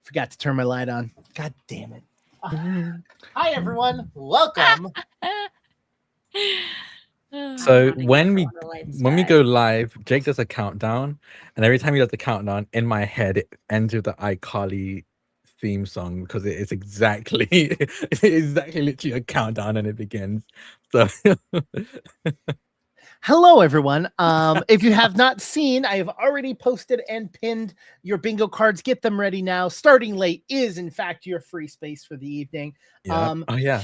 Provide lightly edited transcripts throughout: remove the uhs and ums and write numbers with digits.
Forgot to turn my light on. God damn it. Hi, everyone. Welcome. So when we go live, Jake does a countdown, and every time he does the countdown, in my head it ends with the iCarly theme song because it is exactly literally a countdown and it begins. So Hello, everyone. If you have not seen, I have already posted and pinned your bingo cards. Get them ready now. Starting late is, in fact, your free space for the evening. yeah. Oh yeah.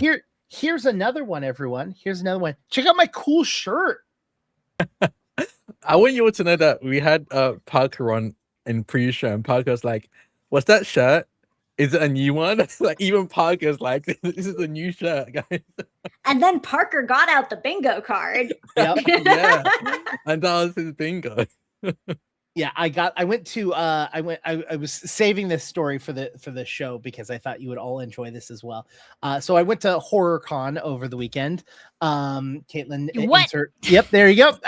Here's another one, everyone. Here's another one. Check out my cool shirt. I want you all to know that we had Parker on in pre-show, and Parker's like, "What's that shirt? Is it a new one?" Like even Parker's like, "This is a new shirt, guys." And then Parker got out the bingo card. Yep. Yeah, and that was his bingo. Yeah, I was saving this story for the show because I thought you would all enjoy this as well. So I went to HorrorCon over the weekend. Caitlin, insert. Yep, there you go.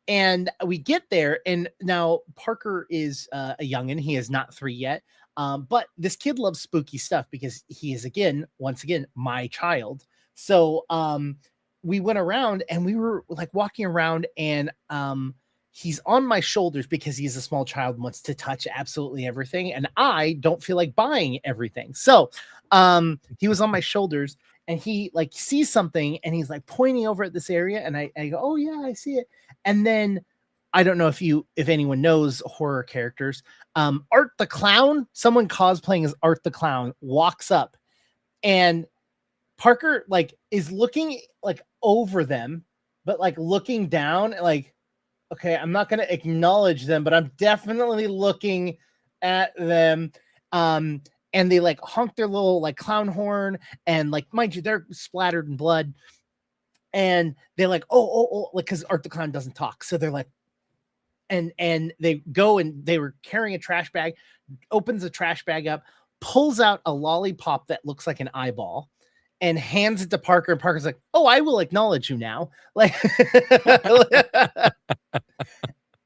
And we get there, and now Parker is a youngin'. He is not 3 yet. But this kid loves spooky stuff because he is once again, my child. So we went around and we were like walking around, and he's on my shoulders because he's a small child and wants to touch absolutely everything. And I don't feel like buying everything. So he was on my shoulders, and he like sees something and he's like pointing over at this area. And I go, "Oh yeah, I see it." And then I don't know if anyone knows horror characters. Art the Clown, someone cosplaying as Art the Clown, walks up, and Parker like is looking like over them, but like looking down, like, okay, I'm not going to acknowledge them, but I'm definitely looking at them. And they like honk their little like clown horn, and like, mind you, they're splattered in blood. And they're like, oh, like, because Art the Clown doesn't talk. So they're like, and they go, and they were carrying a trash bag, opens the trash bag up, pulls out a lollipop that looks like an eyeball, and hands it to Parker. And Parker's like, "Oh, I will acknowledge you now." Like,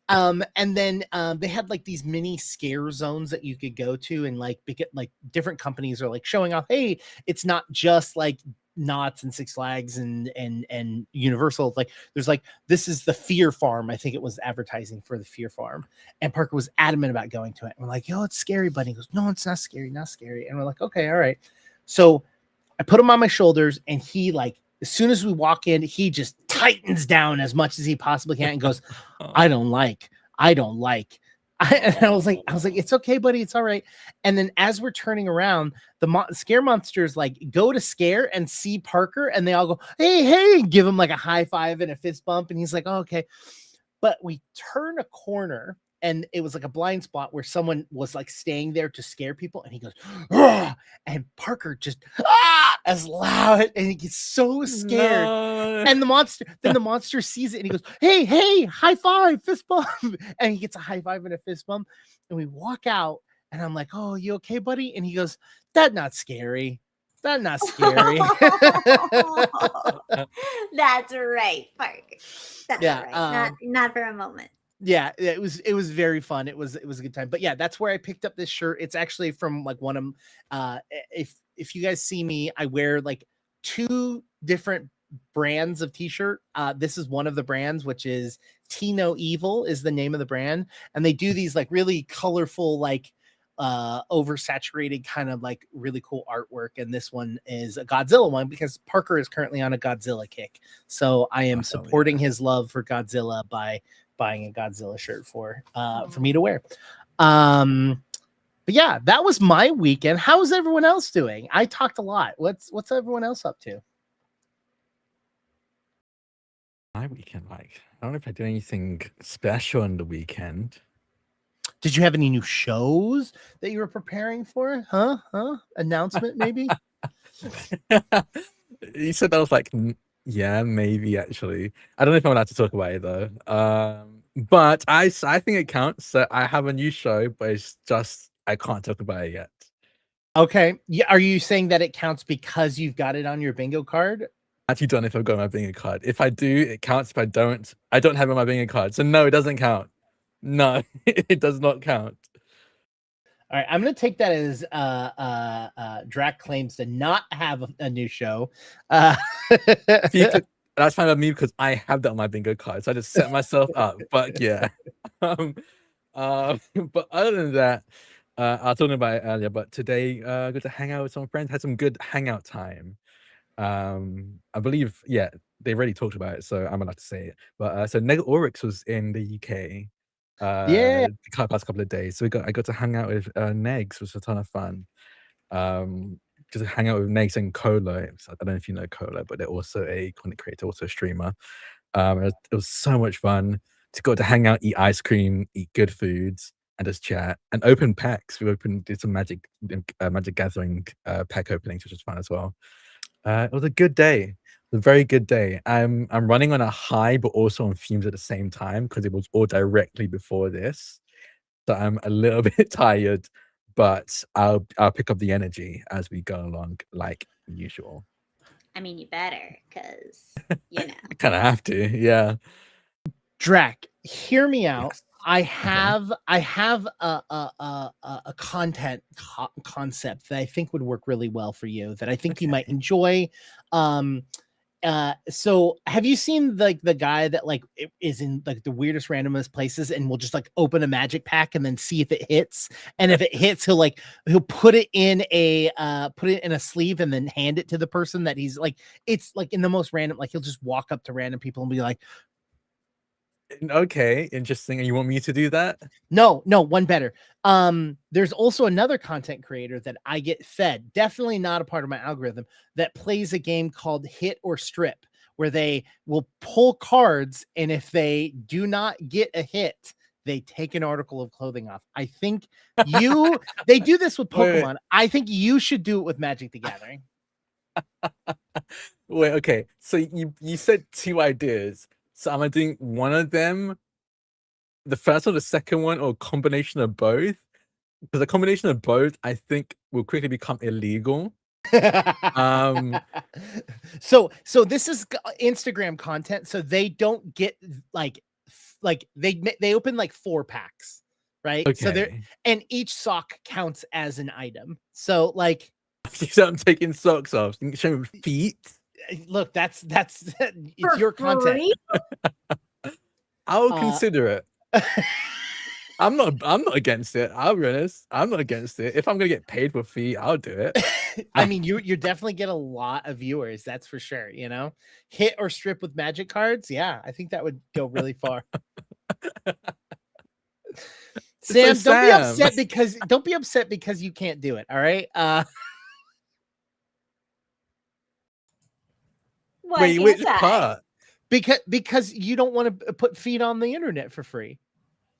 and then they had like these mini scare zones that you could go to, and like different companies are like showing off, hey, it's not just like Knott's and Six Flags and Universal. Like, there's like, this is the Fear Farm. I think it was advertising for the Fear Farm, and Parker was adamant about going to it. And we're like, "Yo, it's scary," buddy. He goes, "No, it's not scary, not scary." And we're like, "Okay, all right." So I put him on my shoulders, and he like, as soon as we walk in, he just tightens down as much as he possibly can and goes, I don't like. And I was like, "It's okay, buddy. It's all right." And then as we're turning around, the scare monsters like go to scare and see Parker, and they all go, hey, give him like a high five and a fist bump. And he's like, "Oh, okay." But we turn a corner, and it was like a blind spot where someone was like staying there to scare people. And he goes, "Ugh!" And Parker just as loud, and he gets so scared. No. And the monster sees it, and he goes, hey, high five, fist bump. And he gets a high five and a fist bump. And we walk out, and I'm like, "Oh, you okay, buddy?" And he goes, That's not scary. That's right, Parker. That's right. Not for a moment. Yeah, it was very fun. It was a good time. But yeah, that's where I picked up this shirt. It's actually from like one of if you guys see me, I wear like 2 different brands of t-shirt. This is one of the brands, which is Tino Evil is the name of the brand, and they do these like really colorful, like oversaturated kind of like really cool artwork. And this one is a Godzilla one because Parker is currently on a Godzilla kick. So I am supporting his love for Godzilla by buying a Godzilla shirt for me to wear. But yeah, that was my weekend. How's everyone else doing? I talked a lot. What's everyone else up to? My weekend, like, I don't know if I did anything special on the weekend. Did you have any new shows that you were preparing for? Huh? Announcement, maybe? You said that was like, yeah, maybe actually. I don't know if I'm allowed to talk about it though. But I think it counts. So I have a new show, but it's just I can't talk about it yet. Okay. Yeah. Are you saying that it counts because you've got it on your bingo card? I actually don't know if I've got my bingo card. If I do, it counts. If I don't have it on my bingo card. So no, it doesn't count. No, it does not count. All right, I'm gonna take that as Drac claims to not have a new show. That's fine with me because I have that on my bingo card, so I just set myself up. But yeah, but other than that, I was talking about it earlier. But today, I got to hang out with some friends, had some good hangout time. I believe, yeah, they already talked about it, so I'm allowed to say it. But so Neg Oryx was in the UK Yeah. the past couple of days, so I got to hang out with Negs, which was a ton of fun. Just hang out with Negs and Colo. I don't know if you know Colo, but they're also a content creator, also a streamer. It was so much fun to go to hang out, eat ice cream, eat good foods, and just chat and open packs. We did some Magic Gathering pack openings, which was fun as well. It was a good day. A very good day. I'm running on a high, but also on fumes at the same time because it was all directly before this. So I'm a little bit tired, but I'll pick up the energy as we go along, like usual. I mean, you better, because you know. I kind of have to, yeah. Drac, hear me out. Yes. I have a content concept that I think would work really well for you, that I think you might enjoy. So have you seen like the guy that like is in like the weirdest randomest places and will just like open a magic pack and then see if it hits, and if it hits he'll put it in a sleeve and then hand it to the person that he's like, it's like in the most random, like he'll just walk up to random people and be like, okay, interesting. And you want me to do that? No, one better. There's also another content creator that I get fed, definitely not a part of my algorithm, that plays a game called Hit or Strip, where they will pull cards, and if they do not get a hit, they take an article of clothing off. I think they do this with Pokemon. I think you should do it with Magic the Gathering. Wait, okay. So you said 2 ideas. So am I doing one of them, the first or the second one, or a combination of both? Because a combination of both, I think, will quickly become illegal. So this is Instagram content, so they don't get like they open like 4 packs, right? Okay. So and each sock counts as an item. So like, so I'm taking socks off. You can show me feet. Look, that's it's your content. I'll consider it. I'm not against it. I'll be honest. I'm not against it. If I'm gonna get paid for feet, I'll do it. I mean, you definitely get a lot of viewers, that's for sure. You know, Hit or Strip with magic cards. Yeah, I think that would go really far. Sam, don't be upset because you can't do it. All right. Wait, which part? Because you don't want to put feet on the internet for free.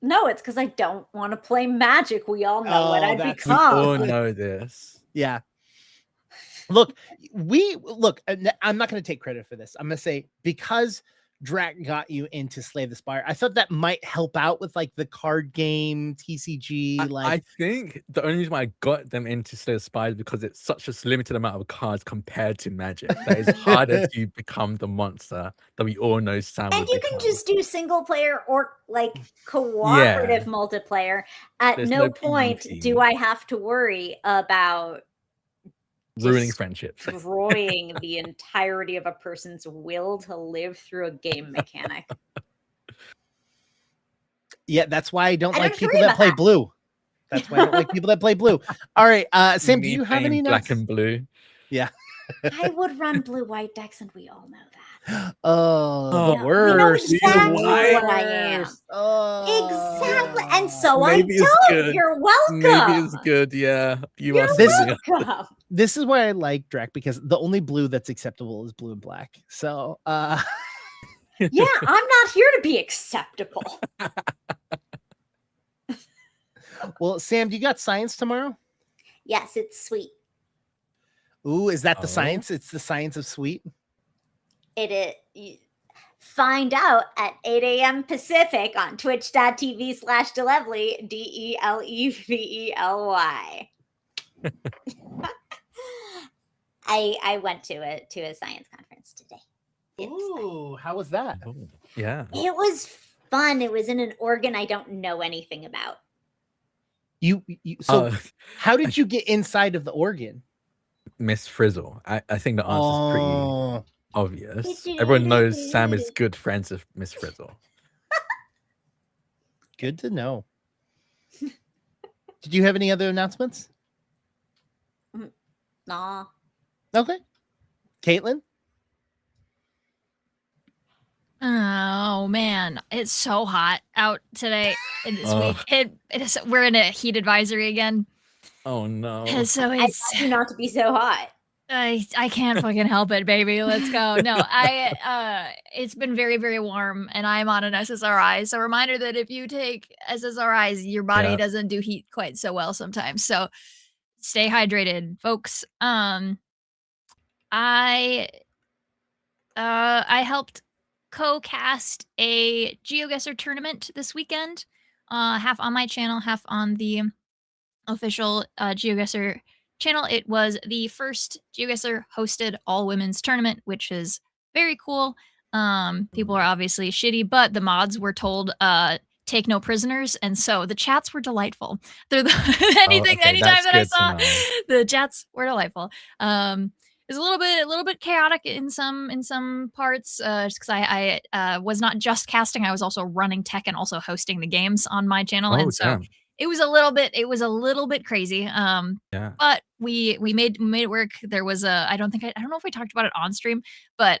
No, it's because I don't want to play Magic. We all know what I'd become. We all know this. Yeah. Look, I'm not going to take credit for this. I'm going to say, because Drac got you into Slay the Spire, I thought that might help out with like the card game TCG. I think the only reason why I got them into Slay the Spire is because it's such a limited amount of cards compared to Magic that it's harder to become the monster that we all know Sam. And you can just do single player or like cooperative multiplayer. At no point do I have to worry about ruining friendships, destroying the entirety of a person's will to live through a game mechanic. Yeah, that's why I don't like people that play blue. That's why I don't like people that play blue. All right, Sam, do you have any notes? Black and blue. Yeah. I would run blue-white decks, and we all know that. Oh, the worst. You know exactly what I am. Oh, exactly. And so maybe I don't. You're welcome. Maybe it's good. Yeah. You're welcome. This is why I like Drac, because the only blue that's acceptable is blue and black. So, yeah, I'm not here to be acceptable. Well, Sam, do you got science tomorrow? Yes, it's sweet. Ooh, is that the science? It's the science of sweet? It is. Find out at 8 a.m. Pacific on twitch.tv/Delevely, DELEVELY. I went to a science conference today. Ooh, how was that? Oh, yeah. It was fun. It was in an organ I don't know anything about. So how did you get inside of the organ? Miss Frizzle. I think the answer is pretty obvious. Everyone knows Sam is good friends with Miss Frizzle. Good to know. Did you have any other announcements? Nah. Okay. Caitlin? Oh man, it's so hot out today and this week. It is. We're in a heat advisory again. Oh no! So it's not to be so hot. I can't fucking help it, baby. Let's go. No, it's been very, very warm, and I'm on an SSRI. So reminder that if you take SSRIs, your body doesn't do heat quite so well sometimes. So stay hydrated, folks. I helped co-cast a GeoGuessr tournament this weekend, half on my channel, half on the official GeoGuessr channel. It was the first GeoGuessr hosted all-women's tournament, which is very cool. People are obviously shitty, but the mods were told take no prisoners, and so the chats were delightful. Anytime that I saw, the chats were delightful. It's a little bit chaotic in some parts, just because I was not just casting, I was also running tech and also hosting the games on my channel, and so it was a little bit crazy. But we made it work. There was I don't know if we talked about it on stream, but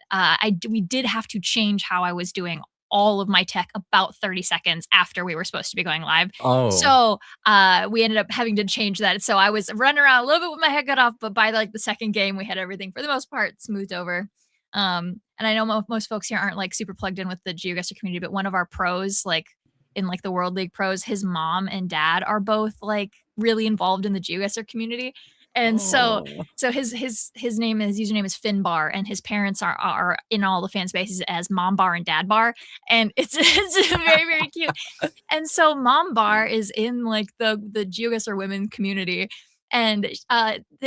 we did have to change how I was doing all of my tech about 30 seconds after we were supposed to be going live. So we ended up having to change that. So I was running around a little bit with my head cut off, but by like the second game, we had everything for the most part smoothed over. And I know most folks here aren't like super plugged in with the GeoGuessr community, but one of our pros, like in like the World League pros, his mom and dad are both like really involved in the GeoGuessr community. And so his username is Finbar, and his parents are in all the fan spaces as Mom Bar and Dad Bar, and it's very, very cute. And so Mom Bar is in like the GeoGuessr women community, and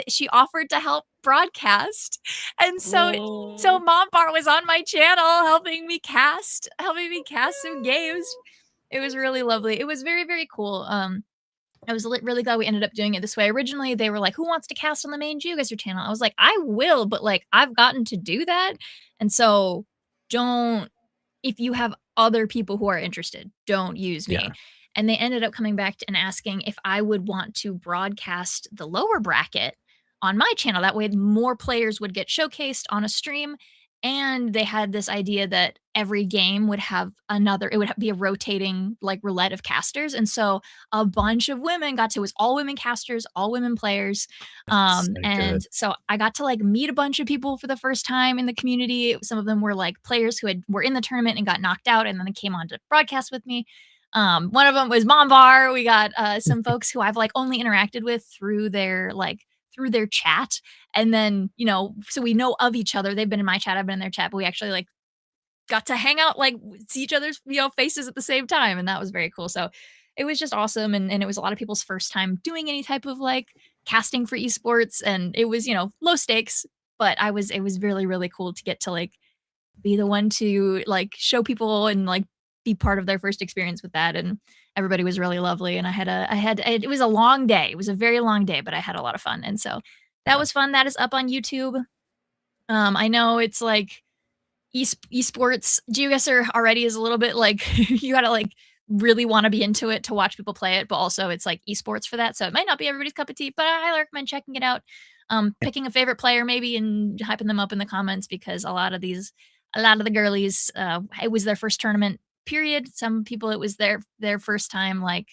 she offered to help broadcast, and so Mom Bar was on my channel helping me cast some games. It was really lovely. It was very, very cool. I was really glad we ended up doing it this way. Originally, they were like, who wants to cast on the main GeoGuessr channel? I was like, I will, but like, I've gotten to do that. And so if you have other people who are interested, don't use me. And they ended up coming back and asking if I would want to broadcast the lower bracket on my channel. That way more players would get showcased on a stream. And they had this idea that every game would have it would be a rotating like roulette of casters. And so a bunch of women it was all women casters, all women players. So I got to like meet a bunch of people for the first time in the community. Some of them were like players who were in the tournament and got knocked out, and then they came on to broadcast with me. One of them was Mom Bar. We got some folks who I've like only interacted with through their chat. And then, so we know of each other. They've been in my chat, I've been in their chat, but we actually like got to hang out, like see each other's, faces at the same time. And that was very cool. So it was just awesome. And it was a lot of people's first time doing any type of like casting for esports. And it was, low stakes, but it was really, really cool to get to like be the one to like show people and like be part of their first experience with that. And everybody was really lovely. And it was a long day. It was a very long day, but I had a lot of fun. And so that was fun. That is up on YouTube. I know it's like esports. GeoGuessr already is a little bit like, you gotta like really want to be into it to watch people play it, but also it's like esports for that. So it might not be everybody's cup of tea, but I highly recommend checking it out. Picking a favorite player maybe and hyping them up in the comments, because a lot of the girlies, it was their first tournament period. Some people it was their first time like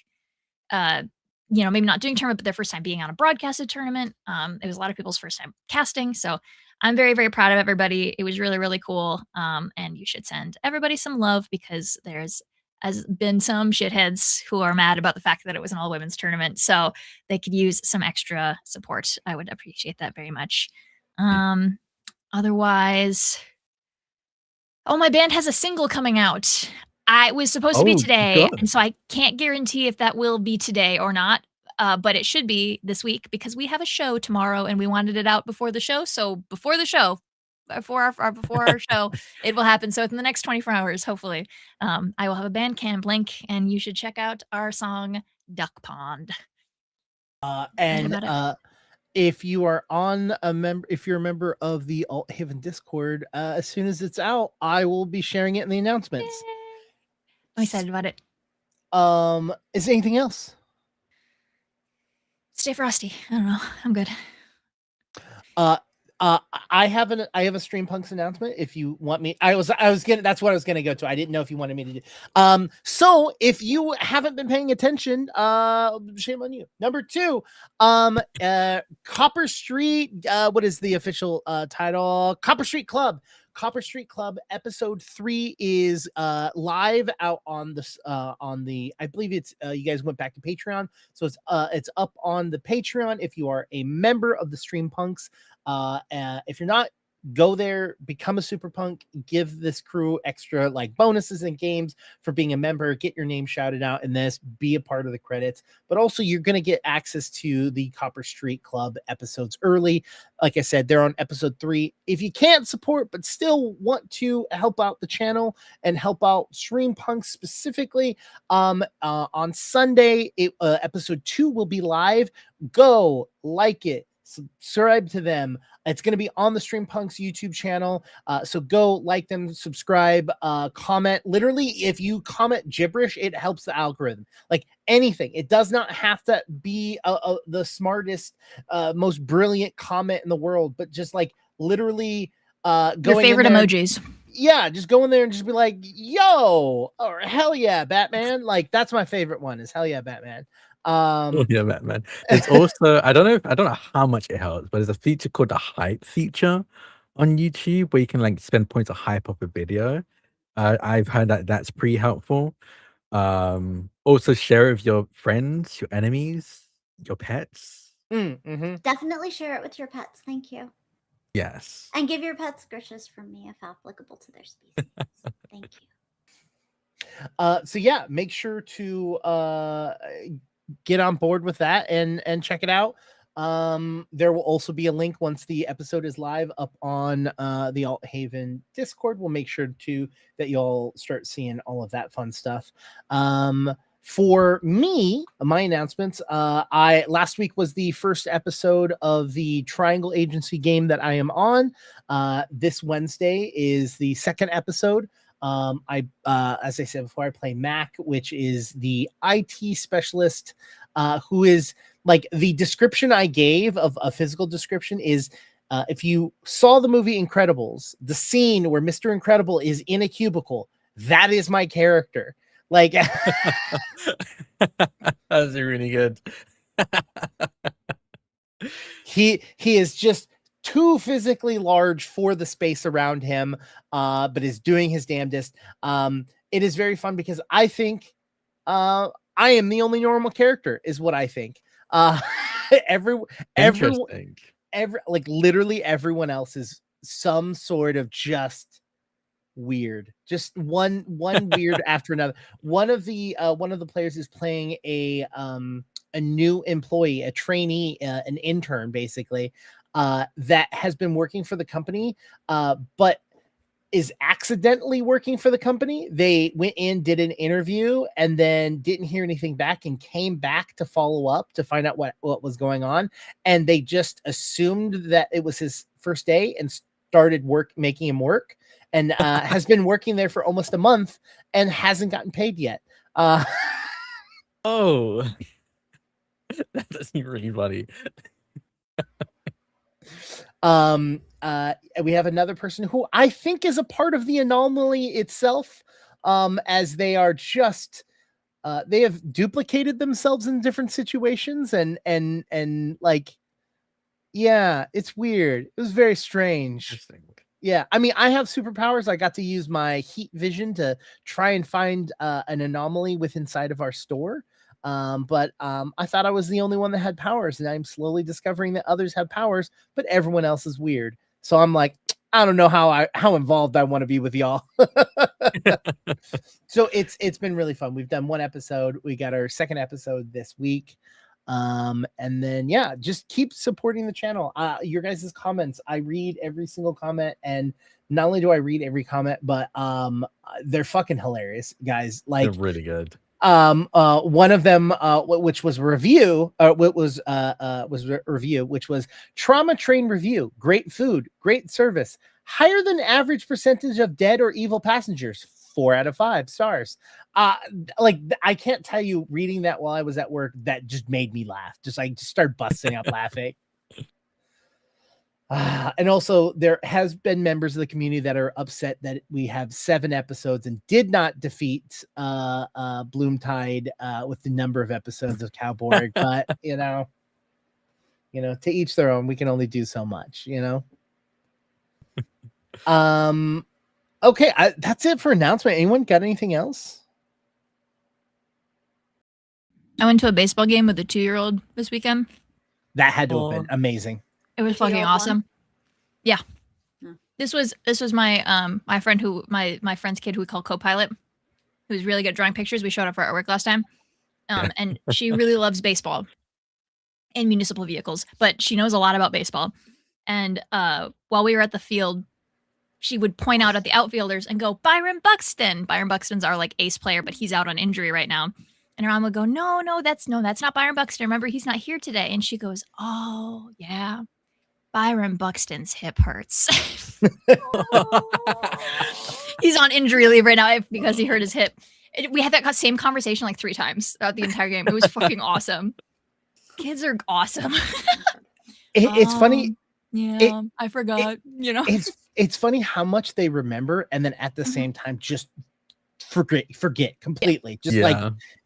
maybe not doing tournament, but their first time being on a broadcasted tournament. It was a lot of people's first time casting. So I'm very, very proud of everybody. It was really, really cool. And you should send everybody some love, because there's has been some shitheads who are mad about the fact that it was an all women's tournament. So they could use some extra support. I would appreciate that very much. Otherwise, my band has a single coming out. It was supposed to be today, and so I can't guarantee if that will be today or not, but it should be this week, because we have a show tomorrow, and we wanted it out before the show. So before our show, it will happen. So within the next 24 hours, hopefully, I will have a Bandcamp link, and you should check out our song Duck Pond. If you are if you're a member of the Alt Haven Discord, as soon as it's out, I will be sharing it in the announcements. Yay. I'm excited about it. Is there anything else? Stay frosty. I don't know. I'm good. I have a Stream Punks announcement. If you want me, that's what I was gonna go to. I didn't know if you wanted me to do. So if you haven't been paying attention, shame on you. Number 2, Copper Street. What is the official title? Copper Street Club. Copper Street Club episode 3 is live out on the I believe it's you guys went back to Patreon, so it's up on the Patreon if you are a member of the Stream Punks. If you're not, go there, become a super punk, give this crew extra like bonuses and games for being a member, get your name shouted out in this, be a part of the credits, but also you're going to get access to the Copper Street Club episodes early. Like I said, they're on episode 3. If you can't support but still want to help out the channel and help out Stream Punks specifically, on Sunday, episode 2 will be live. Go like it, subscribe to them. It's going to be on the Stream Punks YouTube channel. So go like them, subscribe, comment. Literally, if you comment gibberish, it helps the algorithm. Like anything. It does not have to be the smartest, most brilliant comment in the world, but just like literally your favorite emojis. Yeah, just go in there and just be like, yo, or hell yeah, Batman. Like that's my favorite one is hell yeah, Batman. Oh yeah, Batman. It's also I don't know how much it helps, but there's a feature called the hype feature on YouTube where you can like spend points to hype up a video. I've heard that that's pretty helpful. Also share it with your friends, your enemies, your pets. Mm-hmm. Definitely share it with your pets. Thank you. Yes. And give your pets scritches from me if applicable to their species. Thank you. So yeah, make sure to get on board with that and check it out. There will also be a link once the episode is live up on the Alt Haven Discord. We'll make sure that you'll start seeing all of that fun stuff. For me, my announcements, last week was the first episode of the Triangle Agency game that I am on. This Wednesday is the second episode. As I said before, I play Mac, which is the IT specialist, who is like the description I gave of a physical description is, if you saw the movie Incredibles, the scene where Mr. Incredible is in a cubicle, that is my character. Like, that's really good. he is just too physically large for the space around him, but is doing his damnedest. It is very fun because I think I am the only normal character, is what I think. Like literally everyone else is some sort of just weird, just one weird after another. One of the players is playing a new employee, a trainee, an intern, basically, that has been working for the company, but is accidentally working for the company. They went in, did an interview, and then didn't hear anything back and came back to follow up to find out what was going on. And they just assumed that it was his first day and started making him work, and has been working there for almost a month and hasn't gotten paid yet. Oh, that's really funny. We have another person who I think is a part of the anomaly itself, as they are just they have duplicated themselves in different situations, and like, yeah, it's weird. It was very strange. Yeah, I mean, I have superpowers. I got to use my heat vision to try and find an anomaly inside of our store. But I thought I was the only one that had powers, and I'm slowly discovering that others have powers, but everyone else is weird. So I'm like, I don't know how involved I want to be with y'all. So it's been really fun. We've done one episode. We got our second episode this week. And then yeah, just keep supporting the channel. Your guys' comments, I read every single comment, and not only do I read every comment, but they're fucking hilarious, guys. Like, they're really good. One of them, which was review, review, which was Trauma Train Review. Great food, great service, higher than average percentage of dead or evil passengers. 4 out of 5 stars. I can't tell you, reading that while I was at work, that just made me laugh. Just start busting up laughing. And also, there has been members of the community that are upset that we have 7 episodes and did not defeat Bloomtide with the number of episodes of CowBorg. But you know, to each their own. We can only do so much. Okay, that's it for announcement. Anyone got anything else? I went to a baseball game with a 2-year-old this weekend. That had to have been amazing. It was fucking awesome. One? Yeah. Hmm. This was my my friend my friend's kid who we call co-pilot, who's really good at drawing pictures. We showed up for our work last time. And she really loves baseball and municipal vehicles, but she knows a lot about baseball. And while we were at the field, she would point out at the outfielders and go, Byron Buxton. Byron Buxton's our ace player, but he's out on injury right now. And her mom would go, no, that's not Byron Buxton. Remember, he's not here today. And she goes, oh yeah, Byron Buxton's hip hurts. He's on injury leave right now because he hurt his hip. We had that same conversation 3 times throughout the entire game. It was fucking awesome. Kids are awesome. It's funny. Yeah, I forgot. It's funny how much they remember, and then at the same time just forget completely.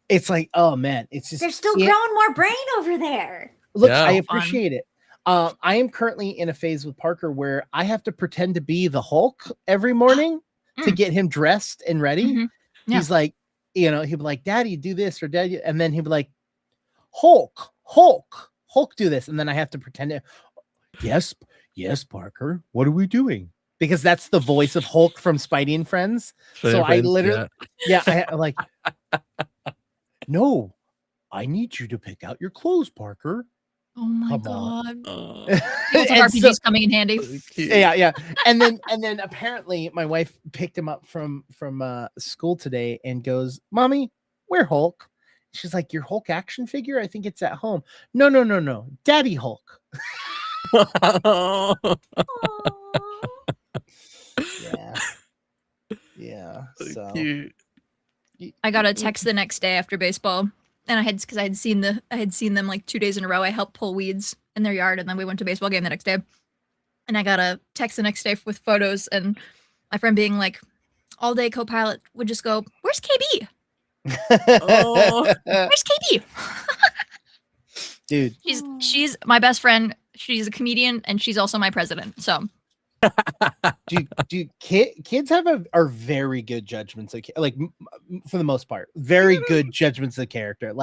It's like, oh man, it's just they're still growing more brain over there. Look, I appreciate it. I am currently in a phase with Parker where I have to pretend to be the Hulk every morning to get him dressed and ready. Mm-hmm. Yeah. He's like, he'll be like, Daddy, do this, or Daddy, and then he'll be like, Hulk, do this, and then I have to pretend to, yes, Parker, what are we doing? Because that's the voice of Hulk from Spidey and Friends. So I literally, I like, no, I need you to pick out your clothes, Parker. Oh my god! RPG's coming in handy. Yeah. And then apparently my wife picked him up from school today and goes, Mommy, where Hulk? She's like, your Hulk action figure? I think it's at home. No, Daddy Hulk. Yeah. So cute. I got a text the next day after baseball, and because I had seen them 2 days in a row. I helped pull weeds in their yard, and then we went to a baseball game the next day. And I got a text the next day with photos, and my friend being like, all day co-pilot would just go, "Where's KB? Where's KB?" Dude, she's my best friend. She's a comedian, and she's also my president. So. Kids are very good judgments for the most part, very good judgments of character,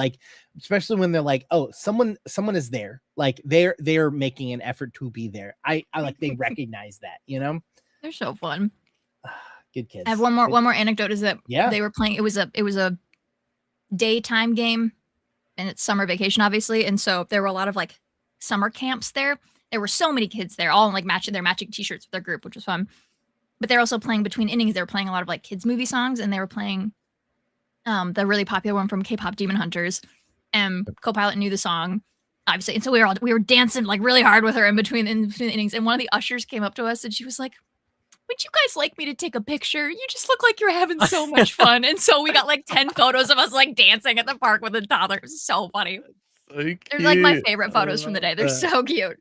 especially when they're like, oh, someone is there, they're making an effort to be there. I they recognize that, they're so fun. Good kids. I have one more anecdote is that they were playing, it was a daytime game, and it's summer vacation obviously, and so there were a lot of summer camps there. There were so many kids there, all in matching t-shirts with their group, which was fun. But they're also playing between innings. They were playing a lot of kids movie songs, and they were playing the really popular one from K-pop Demon Hunters. And co-pilot knew the song, obviously, and so we were dancing really hard with her in between the innings. And one of the ushers came up to us, and she was like, "Would you guys like me to take a picture? You just look like you're having so much fun." And so we got 10 photos of us dancing at the park with a toddler. It was so funny. So they're my favorite photos from the day. They're so cute.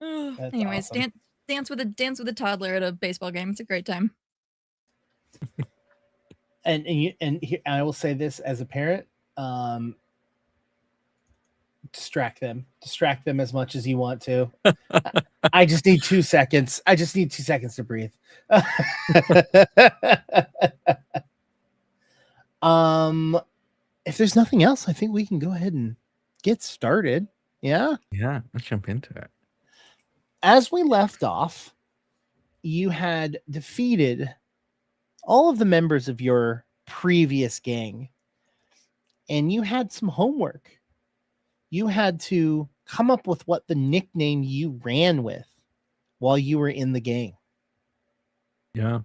That's anyways, awesome. dance with a toddler at a baseball game. It's a great time. And I will say this as a parent, distract them as much as you want to. I just need 2 seconds. I just need 2 seconds to breathe. If there's nothing else, I think we can go ahead and get started. Yeah, let's jump into it. As we left off, you had defeated all of the members of your previous gang, and you had some homework. You had to come up with what the nickname you ran with while you were in the gang. Yeah.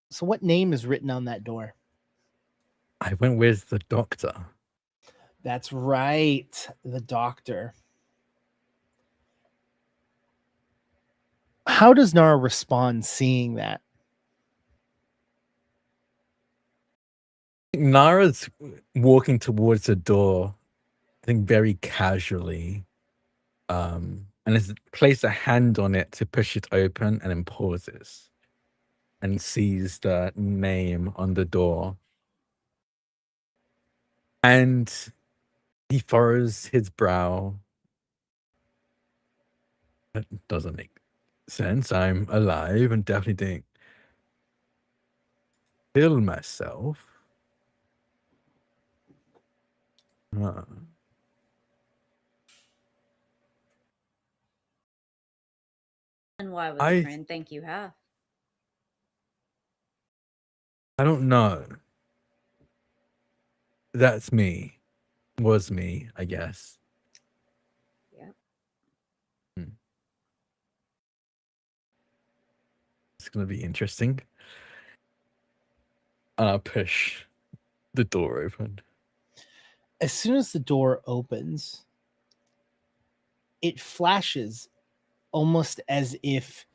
So what name is written on that door? I went with the doctor. That's right, the doctor. How does Nara respond seeing that? Nara's walking towards the door, I think very casually, and has placed a hand on it to push it open, and then pauses and sees the name on the door. And he furrows his brow. That doesn't make sense. I'm alive and definitely didn't kill myself. And why would the friend think you have? I don't know. That's me. Was me, I guess. Yeah. It's gonna be interesting. I'll push the door open. As soon as the door opens, it flashes almost as if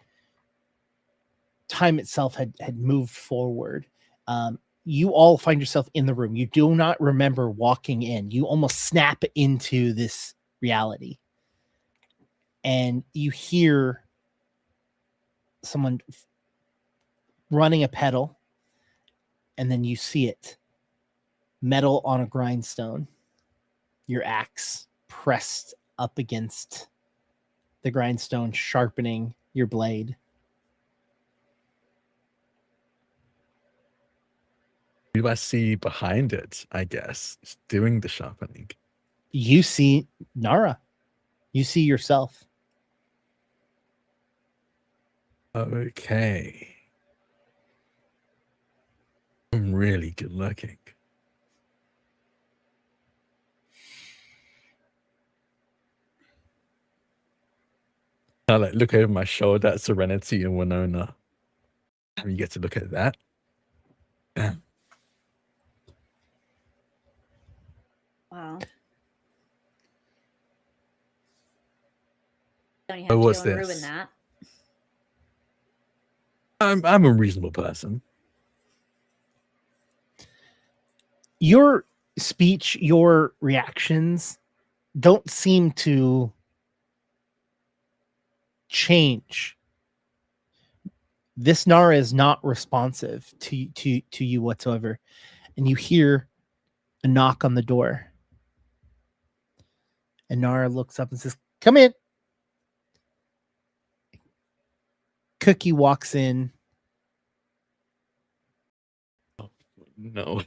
time itself had moved forward. You all find yourself in the room. You do not remember walking in. You almost snap into this reality. And you hear someone running a pedal, and then you see it. Metal on a grindstone. Your axe pressed up against the grindstone, sharpening your blade. Who do I see behind it, I guess, doing the sharpening? You see Nara. You see yourself. Okay. I'm really good looking. I like look over my shoulder at Serenity and Winona. You get to look at that. Wow. Don't you have Oh, to what's go and ruin this? that? I'm a reasonable person. Your speech, your reactions don't seem to change. This Nara is not responsive to you whatsoever. And you hear a knock on the door. And Nara looks up and says, "Come in." Cookie walks in. Oh, no.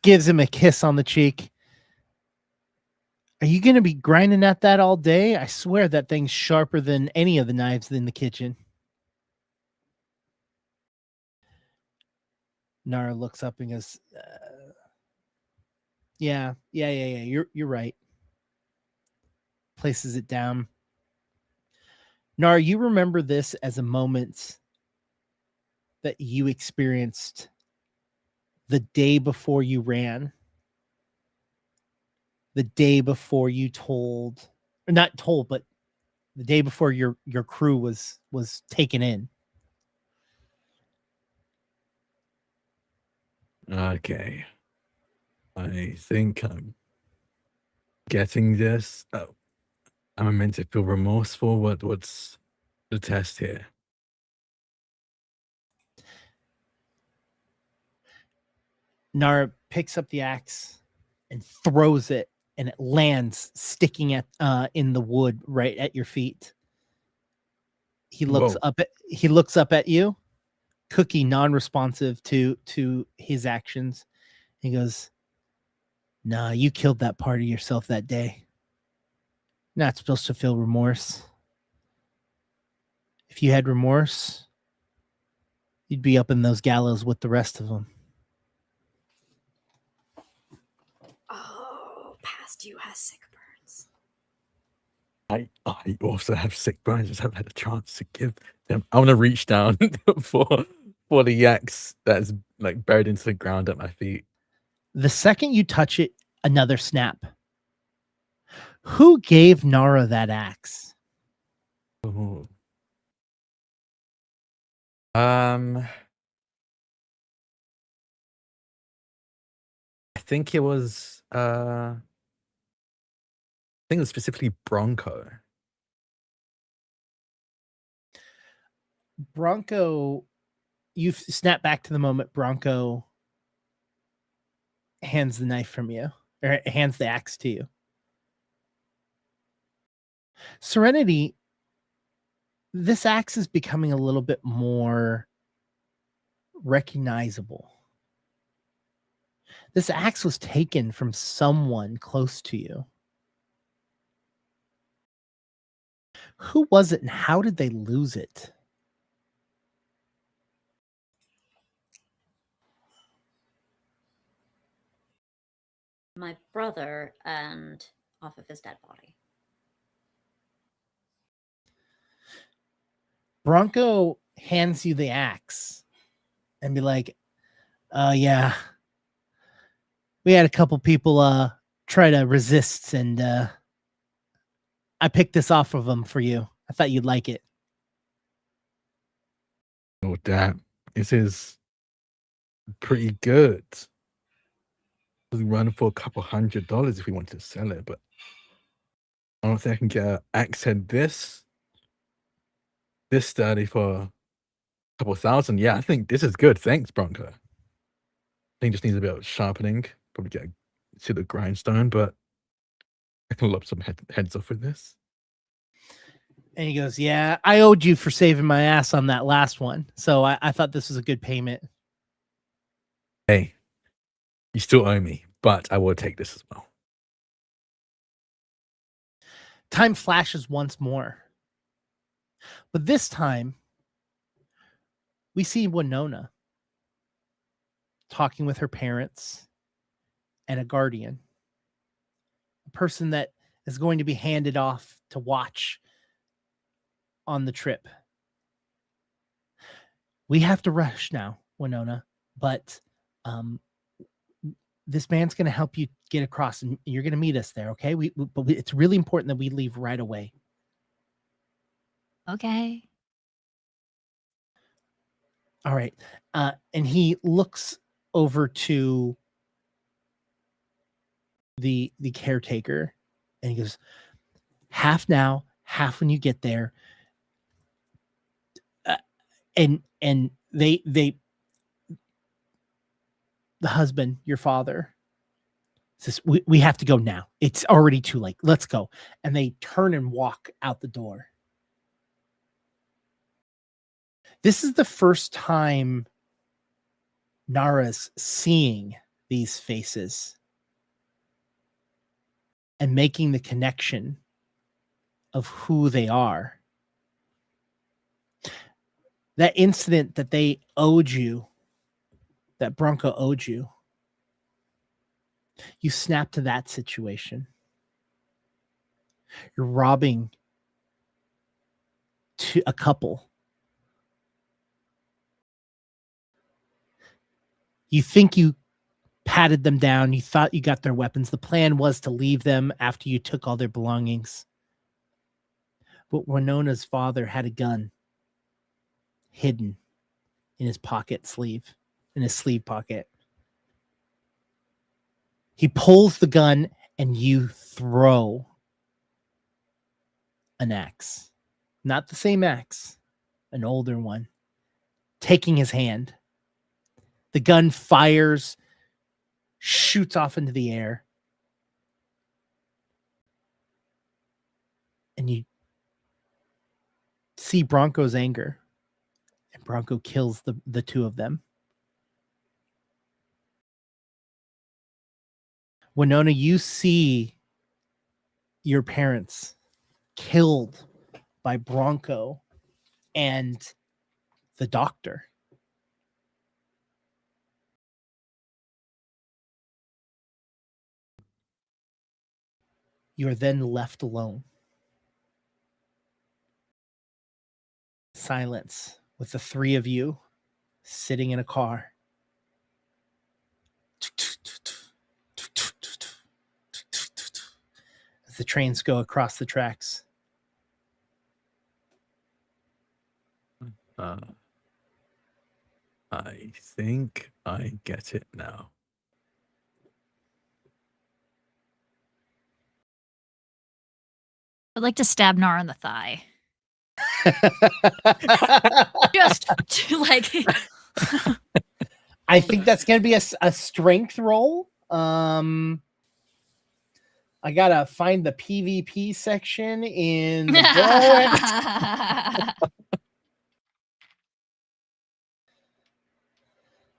Gives him a kiss on the cheek. Are you going to be grinding at that all day? I swear that thing's sharper than any of the knives in the kitchen. Nara looks up and goes, yeah. You're right. Places it down. Nara, you remember this as a moment that you experienced the day before you ran. The day before you told, or not told, but the day before your crew was taken in. Okay. I think I'm getting this. Oh, I'm meant to feel remorseful. What's the test here? Nara picks up the axe and throws it, and it lands sticking at in the wood right at your feet. He looks up at you. Cookie non-responsive to his actions. He goes, "Nah, you killed that part of yourself that day. Not supposed to feel remorse. If you had remorse, you'd be up in those gallows with the rest of them." Oh, past you has sick burns. I also have sick burns. I just haven't had a chance to give them. I want to reach down for for the axe that's like buried into the ground at my feet. The second you touch it, another snap. Who gave Nara that axe? Ooh. I think it was specifically Bronco. Bronco, you snap back to the moment Bronco hands the knife from you, or hands the axe to you. Serenity, this axe is becoming a little bit more recognizable. This axe was taken from someone close to you. Who was it and how did they lose it? My brother, and off of his dead body. Bronco hands you the axe and be like, yeah, we had a couple people try to resist, and I picked this off of them for you. I thought you'd like it. Oh, damn. This is pretty good. It was run for a couple $100 if we wanted to sell it, but I don't think I can get an axe head this sturdy for a couple thousand. Yeah, I think this is good. Thanks, Bronco. I think it just needs a bit of sharpening. Probably get to the grindstone, but I can lop some heads off with this. And he goes, yeah, I owed you for saving my ass on that last one. So I thought this was a good payment. Hey, you still owe me, but I will take this as well. Time flashes once more. But this time, we see Winona talking with her parents and a guardian, a person that is going to be handed off to watch on the trip. We have to rush now, Winona, but this man's going to help you get across, and you're going to meet us there, okay? But it's really important that we leave right away. Okay. All right. And he looks over to the caretaker, and he goes, half now, half when you get there. And they the husband, your father, says, we have to go now. It's already too late. Let's go. And they turn and walk out the door. This is the first time Nara's seeing these faces and making the connection of who they are. That incident that they owed you, that Bronco owed you, you snap to that situation. You're robbing to a couple. You think you patted them down. You thought you got their weapons. The plan was to leave them after you took all their belongings. But Winona's father had a gun hidden in his in his sleeve pocket. He pulls the gun and you throw an axe. Not the same axe, an older one, taking his hand. The gun fires, shoots off into the air. And you see Bronco's anger. And Bronco kills the two of them. Winona, you see your parents killed by Bronco and the doctor. You are then left alone. Silence with the three of you sitting in a car. As the trains go across the tracks. I think I get it now. I'd like to stab Nara in the thigh. Just like. I think that's going to be a strength roll. I gotta find the PvP section in the book.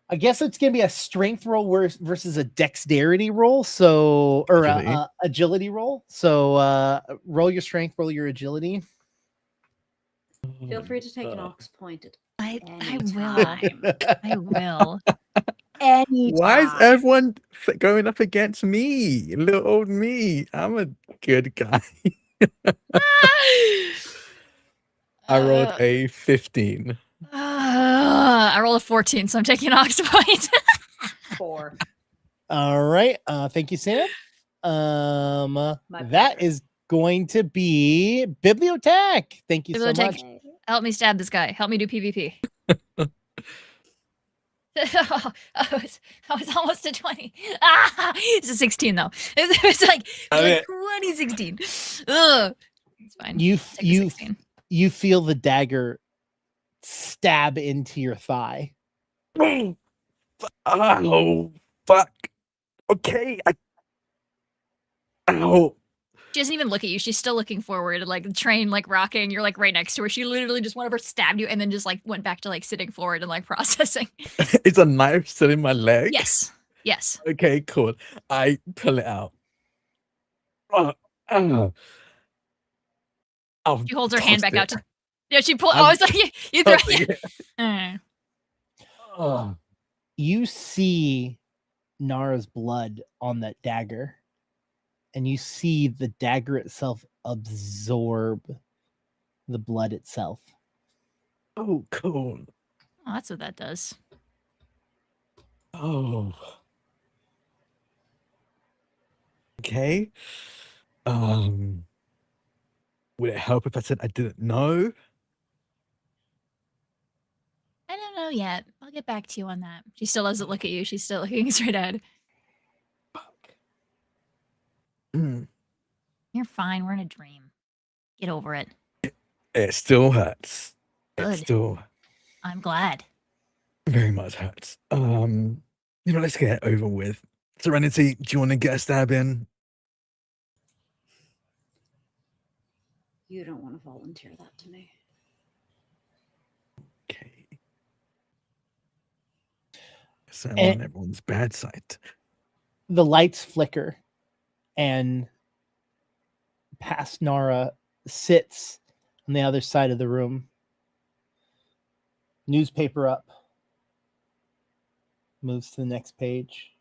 I guess it's gonna be a strength roll versus a dexterity roll. So, or agility roll. So, roll your strength, roll your agility. Feel free to take an ox point at I time. I will. Anytime. Why is everyone going up against me? Little old me. I'm a good guy. I rolled a 15. I rolled a 14, so I'm taking an ox point. 4. All right. Thank you, Sam. That is going to be Bibliotech. Thank you so much. Help me stab this guy. Help me do PvP. I was almost a 20. It's a 16 though. It's like 2016. Ugh. It's fine. You feel the dagger stab into your thigh. Oh, fuck. Okay. Ow. She doesn't even look at you. She's still looking forward, like the train, like rocking. You're like right next to her. She literally just went over, stabbed you, and then just like went back to like sitting forward and like processing. Is a knife still in my leg? Yes. Yes. Okay, cool. I pull it out. She holds her hand back out to. Yeah, she pulled. I was like, you throw it. You see Nara's blood on that dagger. And you see the dagger itself absorb the blood itself. Oh, cool. Oh, that's what that does. Oh. Okay. Would it help if I said I didn't know? I don't know yet. I'll get back to you on that. She still doesn't look at you. She's still looking straight ahead. You're fine. We're in a dream. Get over it. It still hurts. Good. It still. I'm glad. Very much hurts. Let's get it over with. Serenity, do you want to get a stab in? You don't want to volunteer that to me. Okay. So I'm on everyone's bad side. The lights flicker, and past Nara sits on the other side of the room. Newspaper up. Moves to the next page.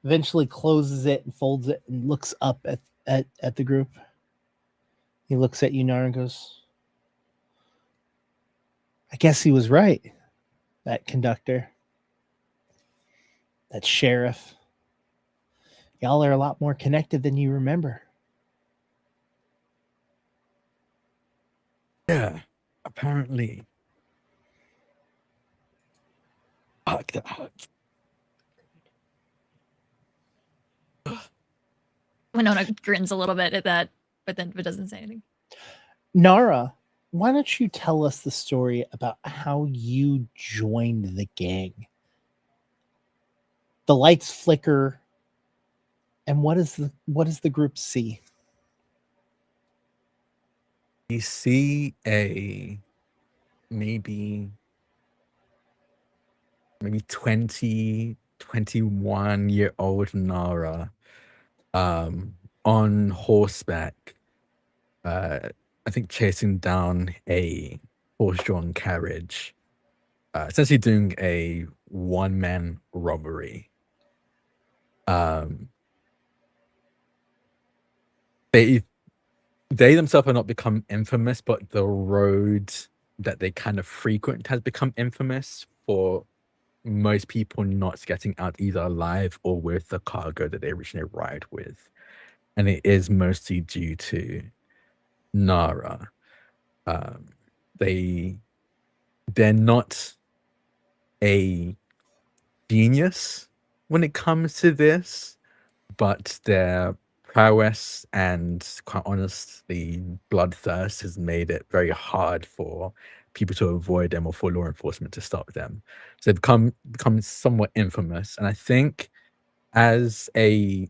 Eventually closes it and folds it and looks up at the group. He looks at you, Nara, and goes, I guess he was right. That conductor. That sheriff. Y'all are a lot more connected than you remember. Yeah, apparently. Fuck, that hurts. Winona grins a little bit at that, but doesn't say anything. Nara, why don't you tell us the story about how you joined the gang? The lights flicker, and what does the group see? You see a maybe 20, 21-year-old Nara on horseback, I think chasing down a horse-drawn carriage, essentially doing a one-man robbery. They themselves have not become infamous, but the road that they kind of frequent has become infamous for most people not getting out either alive or with the cargo that they originally arrived with. And it is mostly due to Nara. They're not a genius when it comes to this, but their prowess and, quite honestly, bloodthirst has made it very hard for people to avoid them or for law enforcement to stop them. So they've become somewhat infamous. And I think as a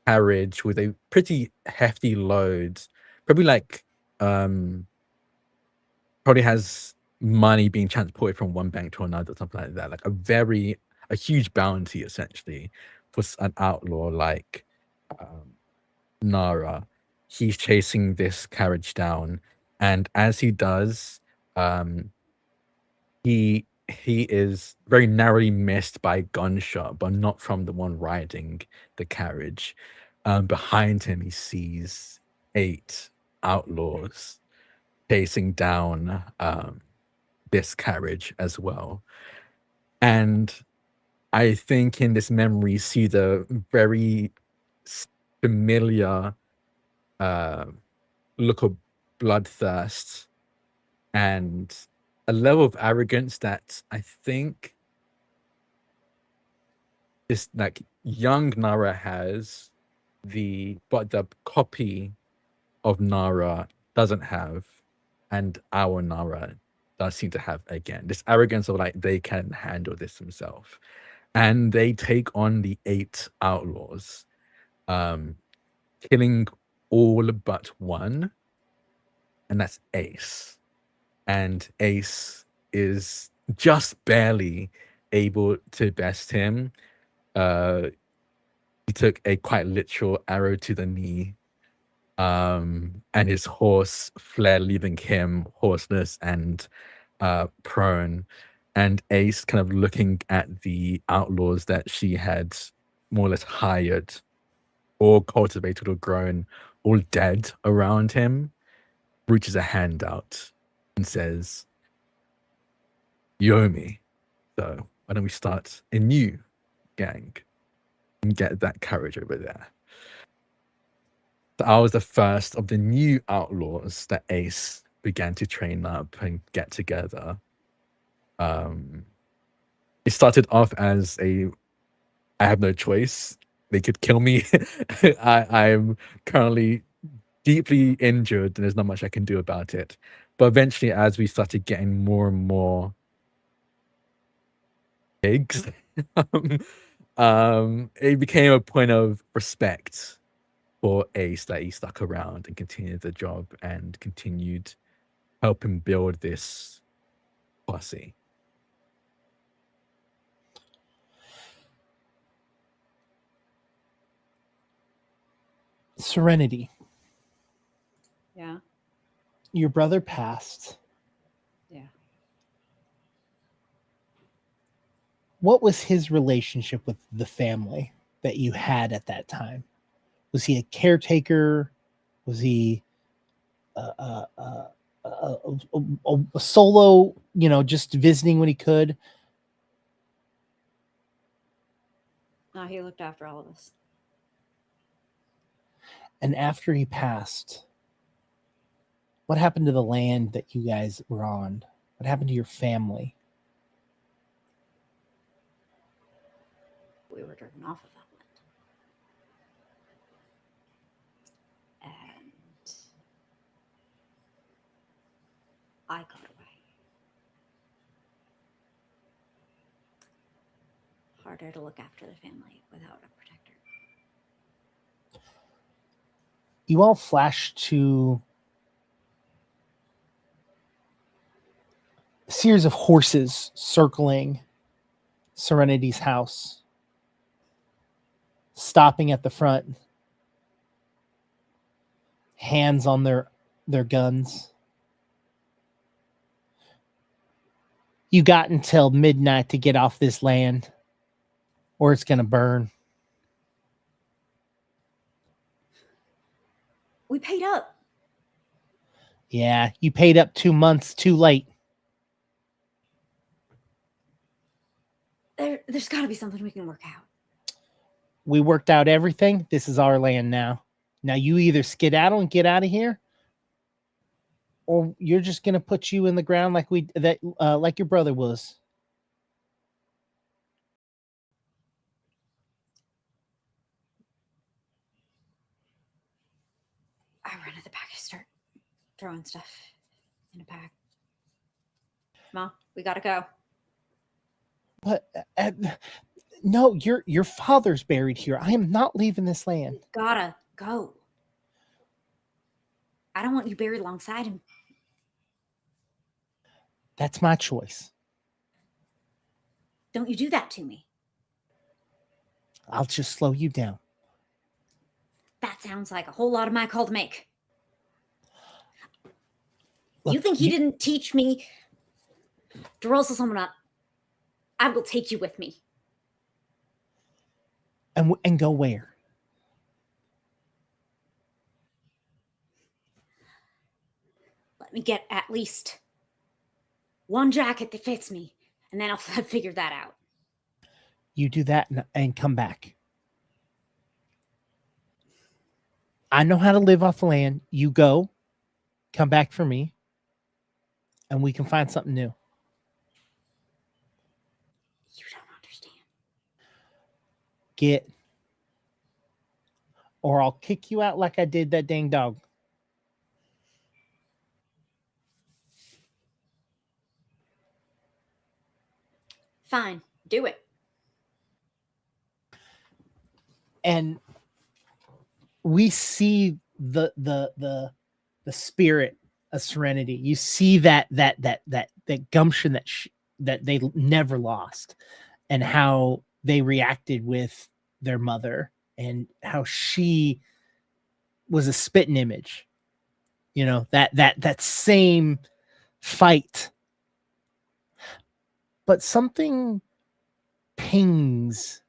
carriage with a pretty hefty load, probably like probably has money being transported from one bank to another, something like that, like a huge bounty essentially for an outlaw like Nara. He's chasing this carriage down, and as he does, he is very narrowly missed by a gunshot, but not from the one riding the carriage. Behind him, he sees 8 outlaws chasing down this carriage as well. And I think in this memory, see the very familiar look of bloodthirst and a level of arrogance that I think this like young Nara has, but the copy of Nara doesn't have, and our Nara does seem to have again. This arrogance of like they can handle this themselves. And they take on the 8 outlaws, killing all but one, and that's Ace. And Ace is just barely able to best him. He took a quite literal arrow to the knee, and his horse fled, leaving him horseless and prone. And Ace kind of looking at the outlaws that she had more or less hired or cultivated or grown, all dead around him, reaches a hand out and says, "You owe me. So why don't we start a new gang and get that carriage over there?" So I was the first of the new outlaws that Ace began to train up and get together. It started off as I have no choice. They could kill me. I'm currently deeply injured and there's not much I can do about it. But eventually, as we started getting more and more gigs, it became a point of respect for Ace that he stuck around and continued the job and continued helping build this posse. Serenity. Yeah. Your brother passed. Yeah. What was his relationship with the family that you had at that time? Was he a caretaker? Was he a solo, just visiting when he could? No, he looked after all of us. And after he passed, what happened to the land that you guys were on? What happened to your family? We were driven off of that land. And I got away. Harder to look after the family without a protector. You all flash to a series of horses circling Serenity's house, stopping at the front, hands on their guns. You got until midnight to get off this land, or it's going to burn. We paid up. Yeah, you paid up 2 months too late. There's got to be something we can work out. We worked out everything. This is our land now. Now you either skedaddle and get out of here, or you're just gonna put you in the ground like like your brother was. I run to the back. I start throwing stuff in a bag. Mom, we gotta go. What? No, your father's buried here. I am not leaving this land. We gotta go. I don't want you buried alongside him. That's my choice. Don't you do that to me. I'll just slow you down. That sounds like a whole lot of my call to make. Look, you think he didn't teach me to rustle someone up? I will take you with me. And go where? Let me get at least one jacket that fits me, and then I'll figure that out. You do that and come back. I know how to live off the land. You go, come back for me, and we can find something new. You don't understand. Or I'll kick you out like I did that dang dog. Fine, do it. And we see the spirit of Serenity. You see that gumption that they never lost, and how they reacted with their mother, and how she was a spitting image. You know, that same fight. But something pings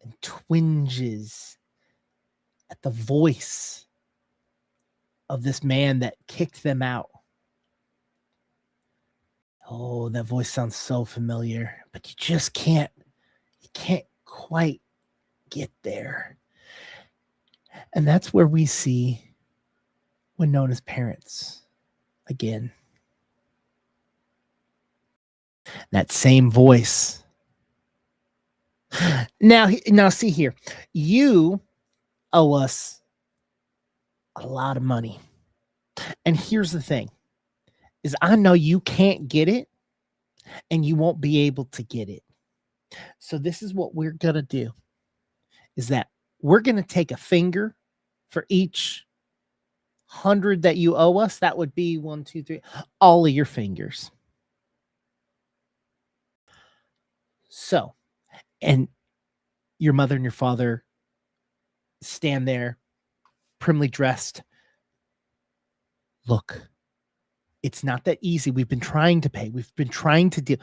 and twinges at the voice of this man that kicked them out. Oh, that voice sounds so familiar, but you just can't quite get there. And that's where we see Winona's parents again. That same voice. Now see here. You owe us a lot of money. And here's the thing, is I know you can't get it, and you won't be able to get it. So this is what we're going to do, is that we're going to take a finger for each 100 that you owe us. That would be 1, 2, 3, all of your fingers. So, and your mother and your father stand there, primly dressed. Look, it's not that easy. We've been trying to pay. We've been trying to deal.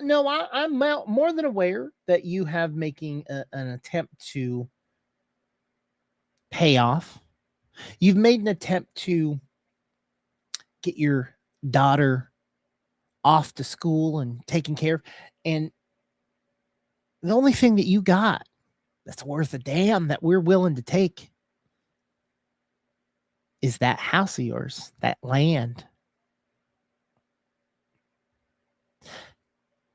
No, I'm more than aware that you have making an attempt to pay off. You've made an attempt to get your daughter off to school and taken care of. And the only thing that you got that's worth a damn that we're willing to take is that house of yours, that land.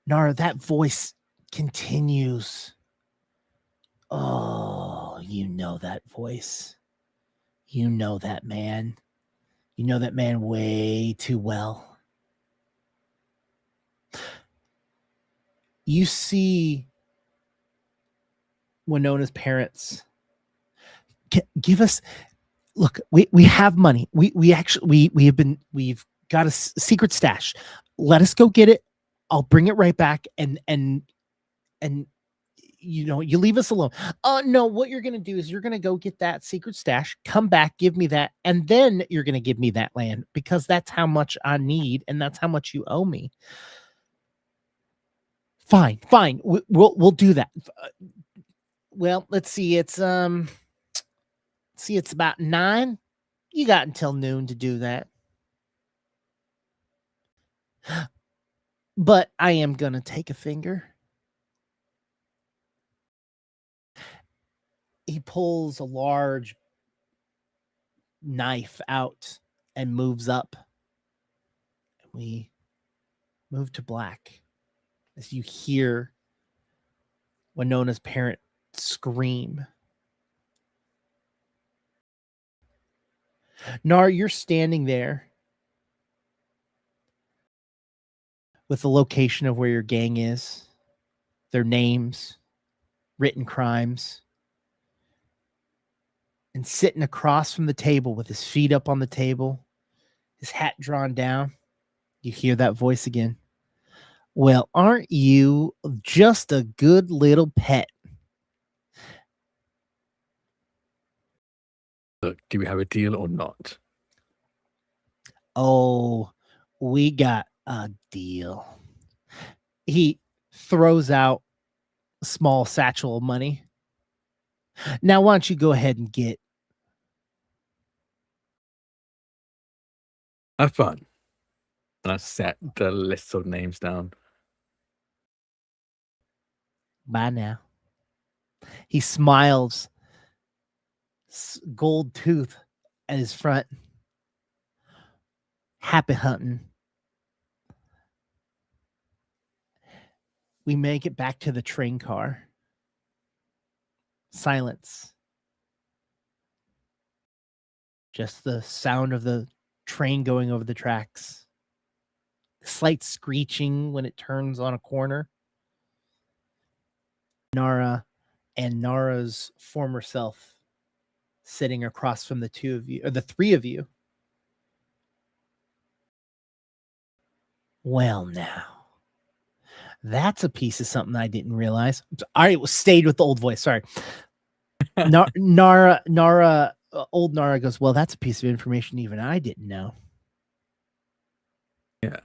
Nara, that voice continues. Oh, you know that voice. You know that man. You know that man way too well. You see Winona's parents. Give us, look, we have money. We've got a secret stash. Let us go get it. I'll bring it right back, and you know, you leave us alone. No, what you're going to do is you're going to go get that secret stash, come back, give me that, and then you're going to give me that land, because that's how much I need, and that's how much you owe me. Fine. We'll do that. Well, let's see. It's about 9. You got until noon to do that. But I am going to take a finger. He pulls a large knife out and moves up. We move to black as you hear Winona's parent scream. Nar, you're standing there with the location of where your gang is, their names, written crimes, and sitting across from the table with his feet up on the table, his hat drawn down. You hear that voice again. Well, aren't you just a good little pet? Look, do we have a deal or not? Oh, we got a deal. He throws out a small satchel of money. Now, why don't you go ahead and get... Have fun. And I set the list of names down. Bye now. He smiles, gold tooth at his front. Happy hunting. We make it back to the train car. Silence. Just the sound of the train going over the tracks. The slight screeching when it turns on a corner. Nara and Nara's former self sitting across from the two of you, or the three of you. Well, now, that's a piece of something I didn't realize. All right, stayed with the old voice. Sorry. Nara, old Nara goes, well, that's a piece of information even I didn't know. Yeah.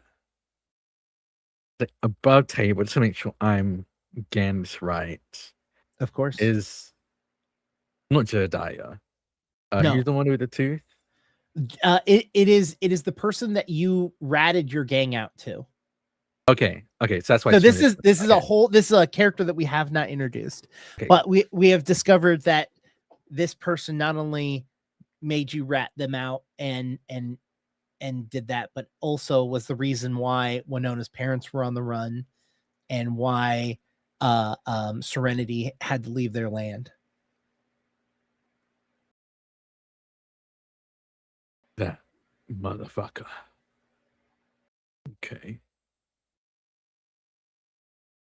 Above table, just to make sure I'm getting this right. Of course. Is not Jedediah. No. He's the one with the tooth? It is the person that you ratted your gang out to. Okay, so that's why. So this is a character that we have not introduced, but we have discovered that this person not only made you rat them out and did that, but also was the reason why Winona's parents were on the run and why Serenity had to leave their land. That motherfucker. Okay.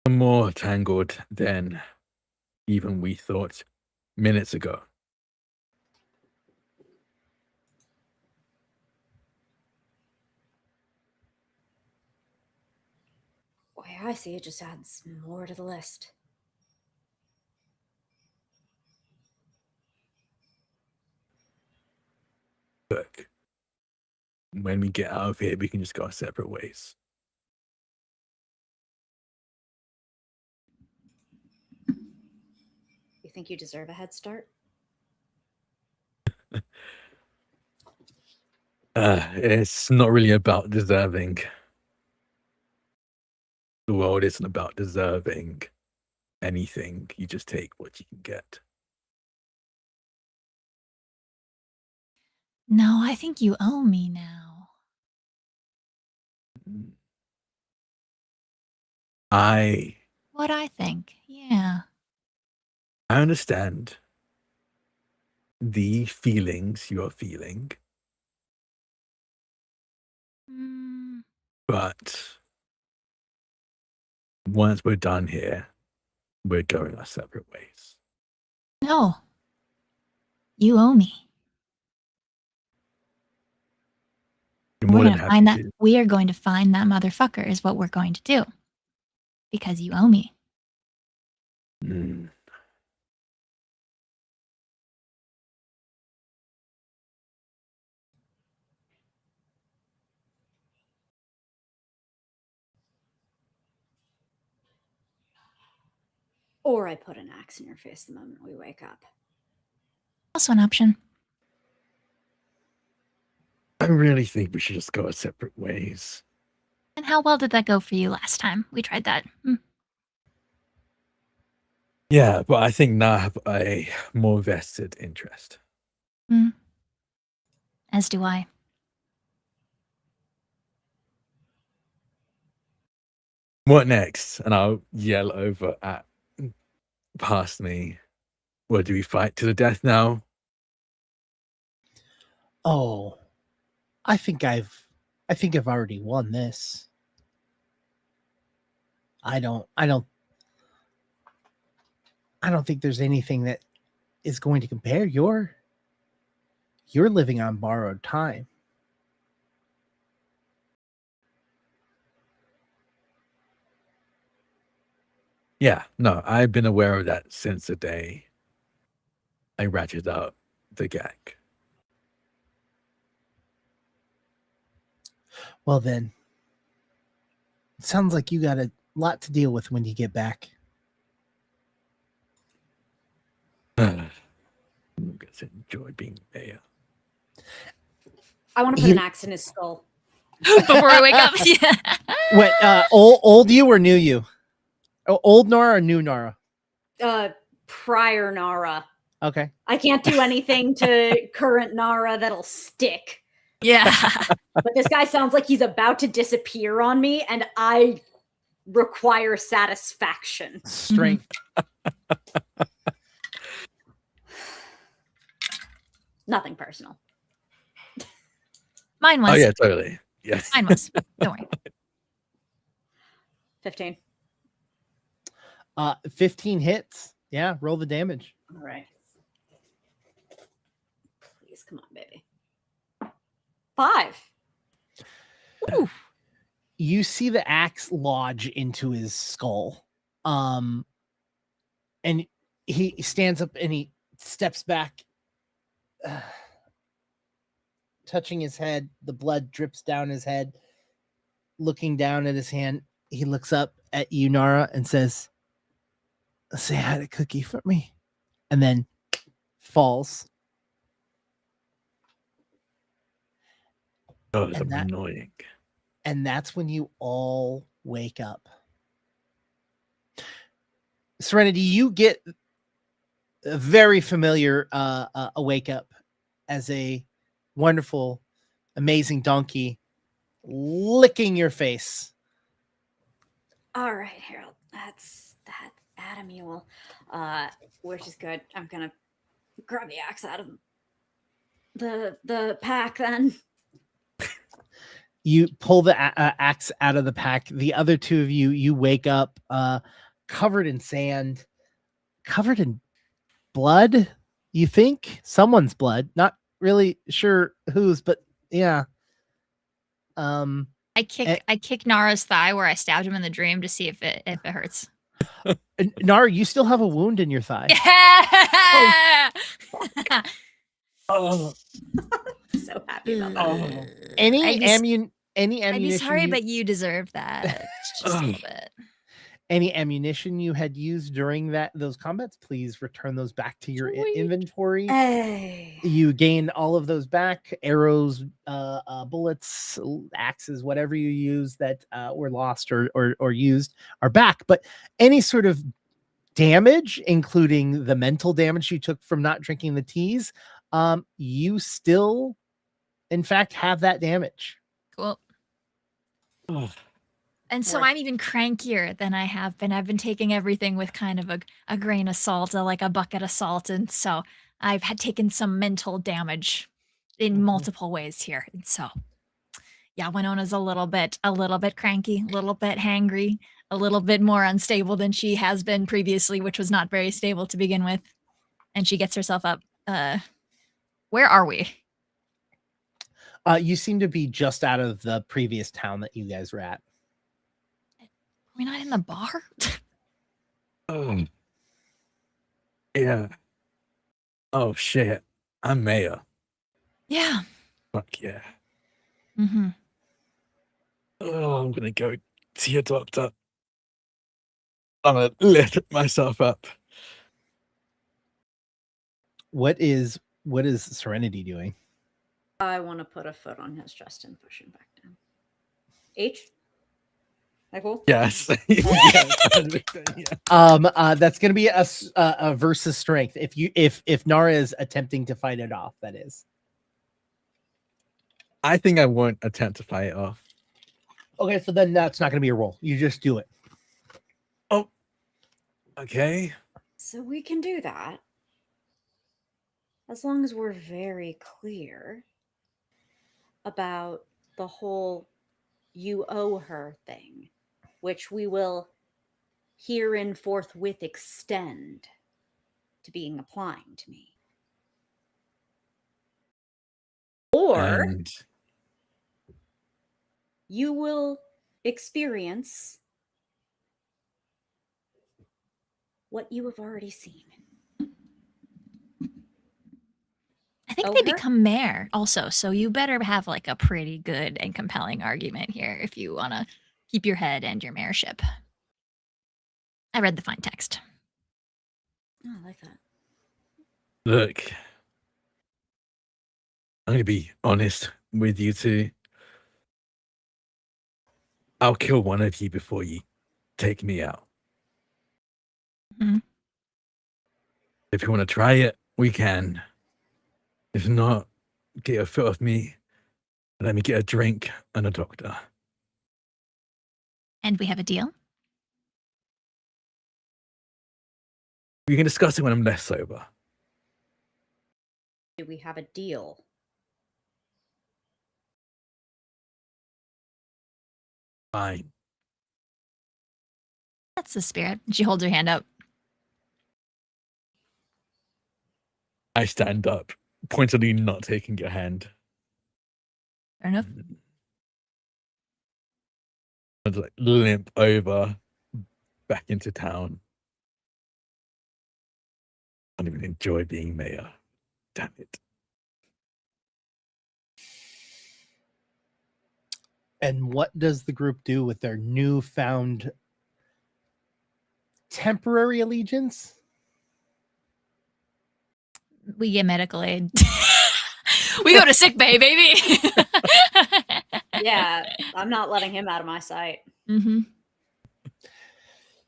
More tangled than even we thought minutes ago. Way I see it just adds more to the list. Look, when we get out of here, we can just go our separate ways. You think you deserve a head start? It's not really about deserving. The world isn't about deserving anything. You just take what you can get. No, I think you owe me now. What I think, yeah. I understand the feelings you are feeling. But once we're done here, we're going our separate ways. No. You owe me. We are going to find that motherfucker is what we're going to do. Because you owe me. Or I put an axe in your face the moment we wake up. Also an option. I really think we should just go our separate ways. And how well did that go for you last time we tried that? Yeah, but I think now I have a more vested interest. As do I. What next? And I'll yell over at past me. What, do we fight to the death now? Oh, I think I've already won this. I don't think there's anything that is going to compare. You're living on borrowed time. Yeah, no, I've been aware of that since the day I ratcheted out the gag. Well then, it sounds like you got a lot to deal with when you get back. I'm going to enjoy being mayor. I want to put an axe in his skull. Before I wake up. Yeah. What, old you or new you? Oh, old Nara or new Nara? Prior Nara. Okay. I can't do anything to current Nara that'll stick. Yeah. But this guy sounds like he's about to disappear on me, and I require satisfaction. Strength. Nothing personal. Mine was. Oh, yeah, totally. Yes. Mine was. Don't worry. 15. 15 hits. Yeah, roll the damage. All right. Please, come on, baby. 5. Ooh. You see the axe lodge into his skull. And he stands up and he steps back, touching his head. The blood drips down his head. Looking down at his hand, he looks up at you, Nara, and says, "Say hi to Cookie for me," and then falls. Oh, it's annoying. And that's when you all wake up. Serenity, you get a very familiar a wake up as a wonderful, amazing donkey licking your face. All right, Harold. That's Adam Mule. Which is good. I'm gonna grab the axe out of the pack then. You pull the axe out of the pack. The other two of you wake up covered in sand, covered in blood. You think someone's blood, not really sure whose, but yeah. I kick Nara's thigh where I stabbed him in the dream to see if it hurts. Nara, you still have a wound in your thigh. Oh. So happy about that. Any ammunition? I'd be sorry, but you deserve that. Just a little bit. Any ammunition you had used during those combats, please return those back to your inventory. Hey. You gain all of those back: arrows, bullets, axes, whatever you use that were lost or used are back. But any sort of damage, including the mental damage you took from not drinking the teas, you still, in fact, have that damage. Cool. And so I'm even crankier than I have been. I've been taking everything with kind of a grain of salt, like a bucket of salt. And so I've had taken some mental damage in multiple ways here. And so, yeah, Winona's a little bit cranky, a little bit hangry, a little bit more unstable than she has been previously, which was not very stable to begin with. And she gets herself up. Where are we? You seem to be just out of the previous town that you guys were at. Are we not in the bar? Oh. Yeah. Oh, shit. I'm mayor. Yeah. Fuck yeah. Mm-hmm. Oh, I'm going to go see a doctor. I'm going to lift myself up. What is Serenity doing? I want to put a foot on his chest and push him back down. H? That cool? Yes. That's gonna be a versus strength. If Nara is attempting to fight it off, that is. I think I won't attempt to fight it off. Okay, so then that's not gonna be a roll. You just do it. Oh. Okay. So we can do that. As long as we're very clear about the whole you owe her thing, which we will herein forthwith extend to being applying to me. Or you will experience what you have already seen. I think they become mayor also, so you better have like a pretty good and compelling argument here if you want to keep your head and your mayorship. I read the fine text. Oh, I like that. Look, I'm going to be honest with you two. I'll kill one of you before you take me out. Mm-hmm. If you want to try it, we can. If not, get a foot off me. Let me get a drink and a doctor. And we have a deal? We can discuss it when I'm less sober. Do we have a deal? Fine. That's the spirit. She holds her hand up. I stand up, pointedly not taking your hand. Fair enough. I'd like limp over back into town. I don't even enjoy being mayor. Damn it. And what does the group do with their newfound temporary allegiance? We get medical aid. We go to sick bay, baby. Yeah, I'm not letting him out of my sight. Mm-hmm.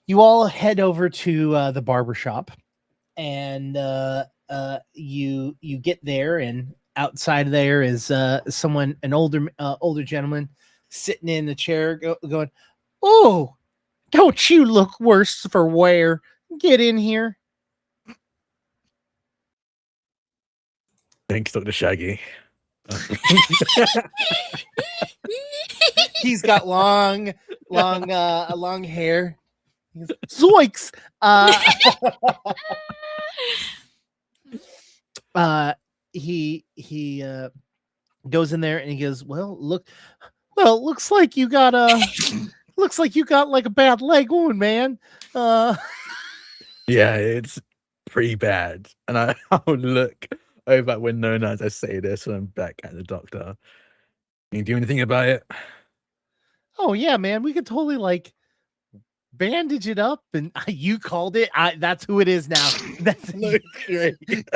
You all head over to the barbershop, and you get there, and outside there is someone, an older gentleman, sitting in the chair, going, "Oh, don't you look worse for wear? Get in here." Thanks, Dr. Shaggy. He's got long hair. He's, zoinks! He goes in there and he goes, looks like you got like a bad leg wound, man. Yeah, it's pretty bad. And I'll look over that window as I say this, and I'm back at the doctor. Can you do anything about it? Oh yeah, man, we could totally like bandage it up, and you called it. That's who it is now. That's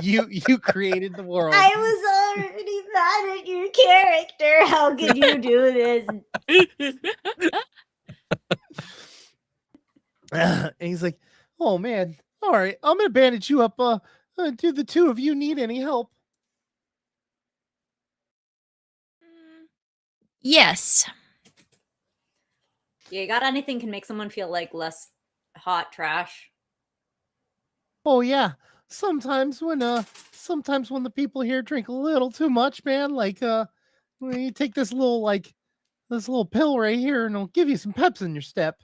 you created the world. I was already mad at your character. How could you do this? And he's like, "Oh man, all right, I'm gonna bandage you up. Do the two of you need any help?" Yes. You got anything can make someone feel like less hot trash? Oh yeah. Sometimes when the people here drink a little too much, man, like when you take this little pill right here and it'll give you some peps in your step.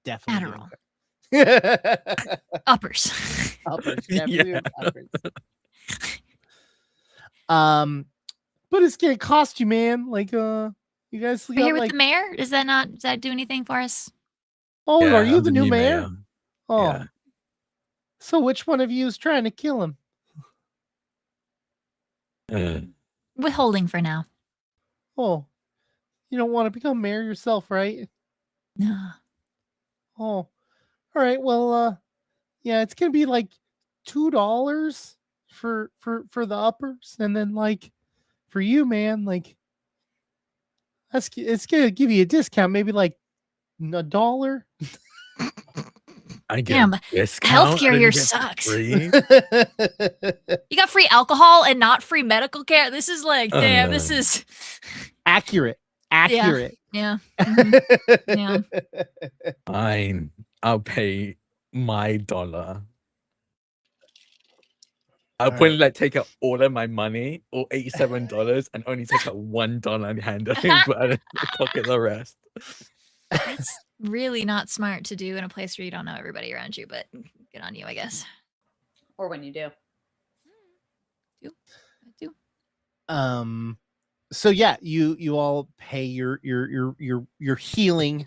Definitely. Uppers. Uppers, definitely uppers. But it's gonna cost you, man. Like you guys We're here with the mayor? Does that do anything for us? Oh, yeah, are you I'm the new mayor? mayor? Oh. Yeah. So which one of you is trying to kill him? Withholding for now. Oh. You don't want to become mayor yourself, right? No. Oh. All right. Well, yeah, it's gonna be like $2 for the uppers, and then like for you, man, like it's gonna give you a discount, maybe like $1. I get Damn, a discount. healthcare I here didn't get sucks. free. You got free alcohol and not free medical care. This is like, damn, this is accurate. yeah. Mhm. Yeah. Fine, I'll pay my dollar. I'll probably like take out all of my money, or $87, and only take out $1 and hand it over and pocket the rest. That's really not smart to do in a place where you don't know everybody around you, but good on you, I guess. Or when you do. I do. So yeah, you all pay your healing.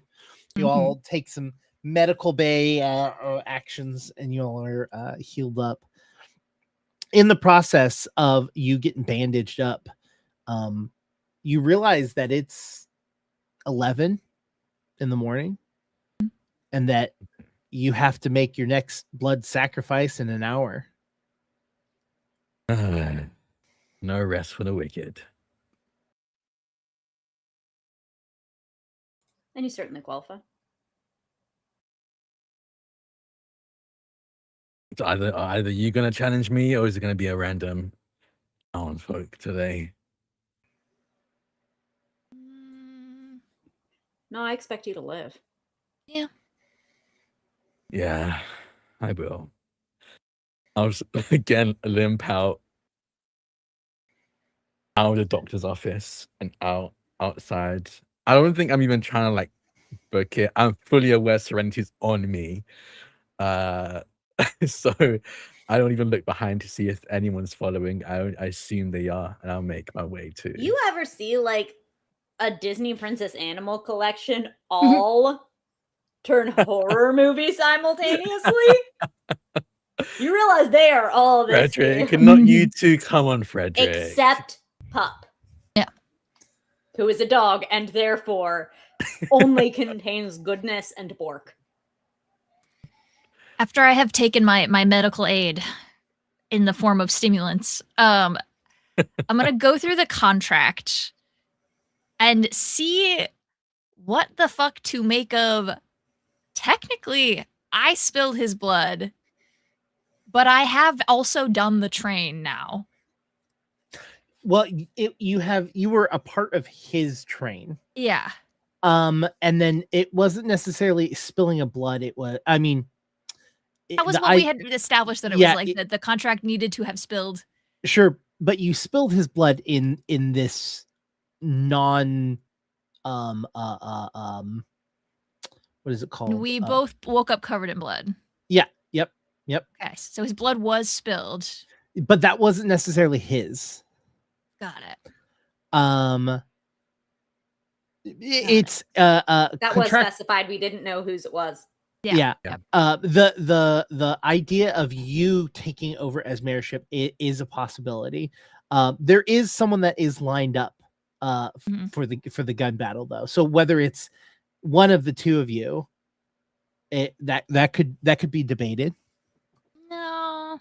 You all take some medical bay actions, and you all are healed up. In the process of you getting bandaged up, you realize that it's 11 in the morning, and that you have to make your next blood sacrifice in an hour. No rest for the wicked. And you certainly qualify. So either you gonna challenge me, or is it gonna be a random townsfolk today? No, I expect you to live. Yeah. Yeah, I will. I'll just, again limp out of the doctor's office and outside. I don't think I'm even trying to like book it. I'm fully aware Serenity's on me. So I don't even look behind to see if anyone's following. I assume they are, and I'll make my way to. You ever see like a Disney Princess Animal Collection all turn horror movie simultaneously? You realize they are all this. Frederick, not you two. Come on, Frederick. Except Pup. Yeah. Who is a dog and therefore only contains goodness and bork. After I have taken my medical aid in the form of stimulants, I'm gonna go through the contract and see what the fuck to make of. Technically, I spilled his blood, but I have also done the train now. Well, you were a part of his train. Yeah. And then it wasn't necessarily spilling of blood. It was, I mean, that was what we had established, that it was like that the contract needed to have spilled. Sure, but you spilled his blood in this non what is it called? We both woke up covered in blood. Yeah, yep. Okay, so his blood was spilled. But that wasn't necessarily his. Got it. It's that was specified. We didn't know whose it was. Yeah. The idea of you taking over as mayorship is a possibility. There is someone that is lined up for the gun battle, though. So whether it's one of the two of you, that could be debated. No,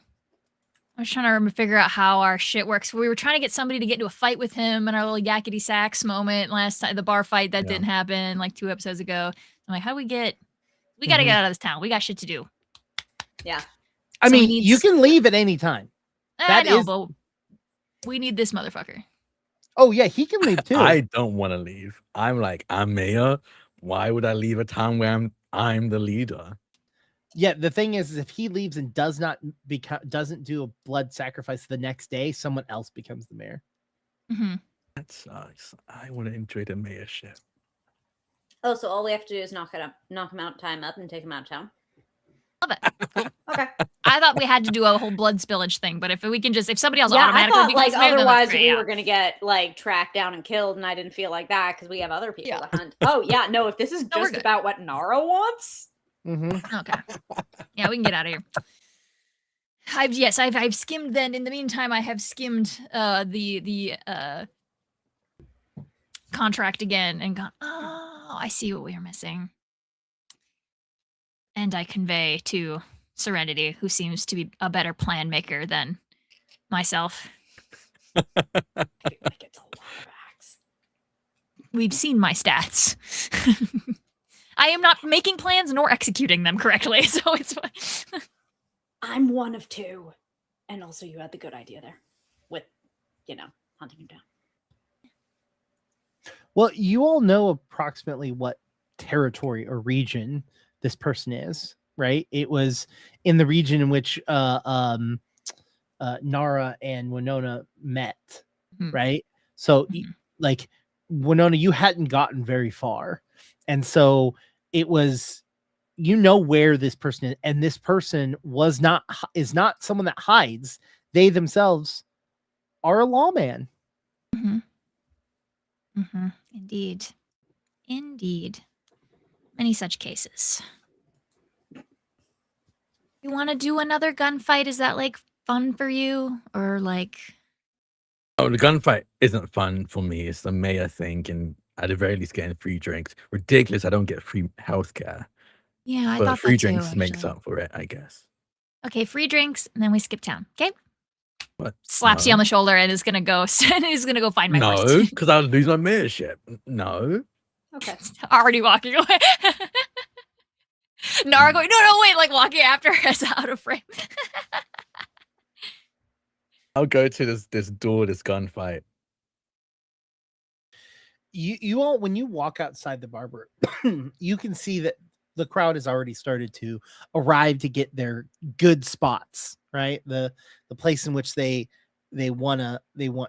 I was trying to figure out how our shit works. We were trying to get somebody to get into a fight with him in our little yakety sax moment last time, the bar fight that didn't happen like 2 episodes ago. I'm like, how do we get? We got to get out of this town. We got shit to do. Yeah. I mean, you can leave at any time. I know, but we need this motherfucker. Oh, yeah, he can leave too. I don't want to leave. I'm like, I'm mayor. Why would I leave a town where I'm the leader? Yeah, the thing is if he leaves and doesn't do a blood sacrifice the next day, someone else becomes the mayor. That sucks. I want to enjoy the mayorship. Oh, so all we have to do is knock him out, tie him up, and take him out of town. Love it. Cool. Okay. I thought we had to do a whole blood spillage thing, but if we can just, if somebody else automatically I thought, becomes like, mayor, otherwise we were gonna get like tracked down and killed, and I didn't feel like that because we have other people to hunt. Oh yeah, no. If this is just about what Nara wants, okay, yeah, we can get out of here. I've skimmed. Then in the meantime, I have skimmed the contract again and gone. Oh, I see what we are missing. And I convey to Serenity, who seems to be a better plan maker than myself. I feel like it's a lot of acts. we've seen my stats. I am not making plans nor executing them correctly, so it's fine. I'm one of two. And also you had the good idea there with, hunting him down. Well, you all know approximately what territory or region this person is, right? It was in the region in which Nara and Winona met, right? So, like, Winona, you hadn't gotten very far. And so it was, where this person is, and this person is not someone that hides. They themselves are a lawman. Indeed. Many such cases. You want to do another gunfight? Is that like fun for you, or like? Oh, the gunfight isn't fun for me. It's the mayor thing, and at the very least, getting free drinks. Ridiculous! I don't get free healthcare. Yeah, I But thought free that too, drinks makes actually. up for it, I guess. Okay, free drinks, and then we skip town. Okay. What? Slaps you on the shoulder and is gonna go. Is gonna go find my horse. No, because I'll lose my mayorship. No. Okay. Already walking away. Nara going, no, wait, like walking after us out of frame. I'll go to this gunfight. You all, when you walk outside the barber, you can see that the crowd has already started to arrive to get their good spots, right? The place in which they want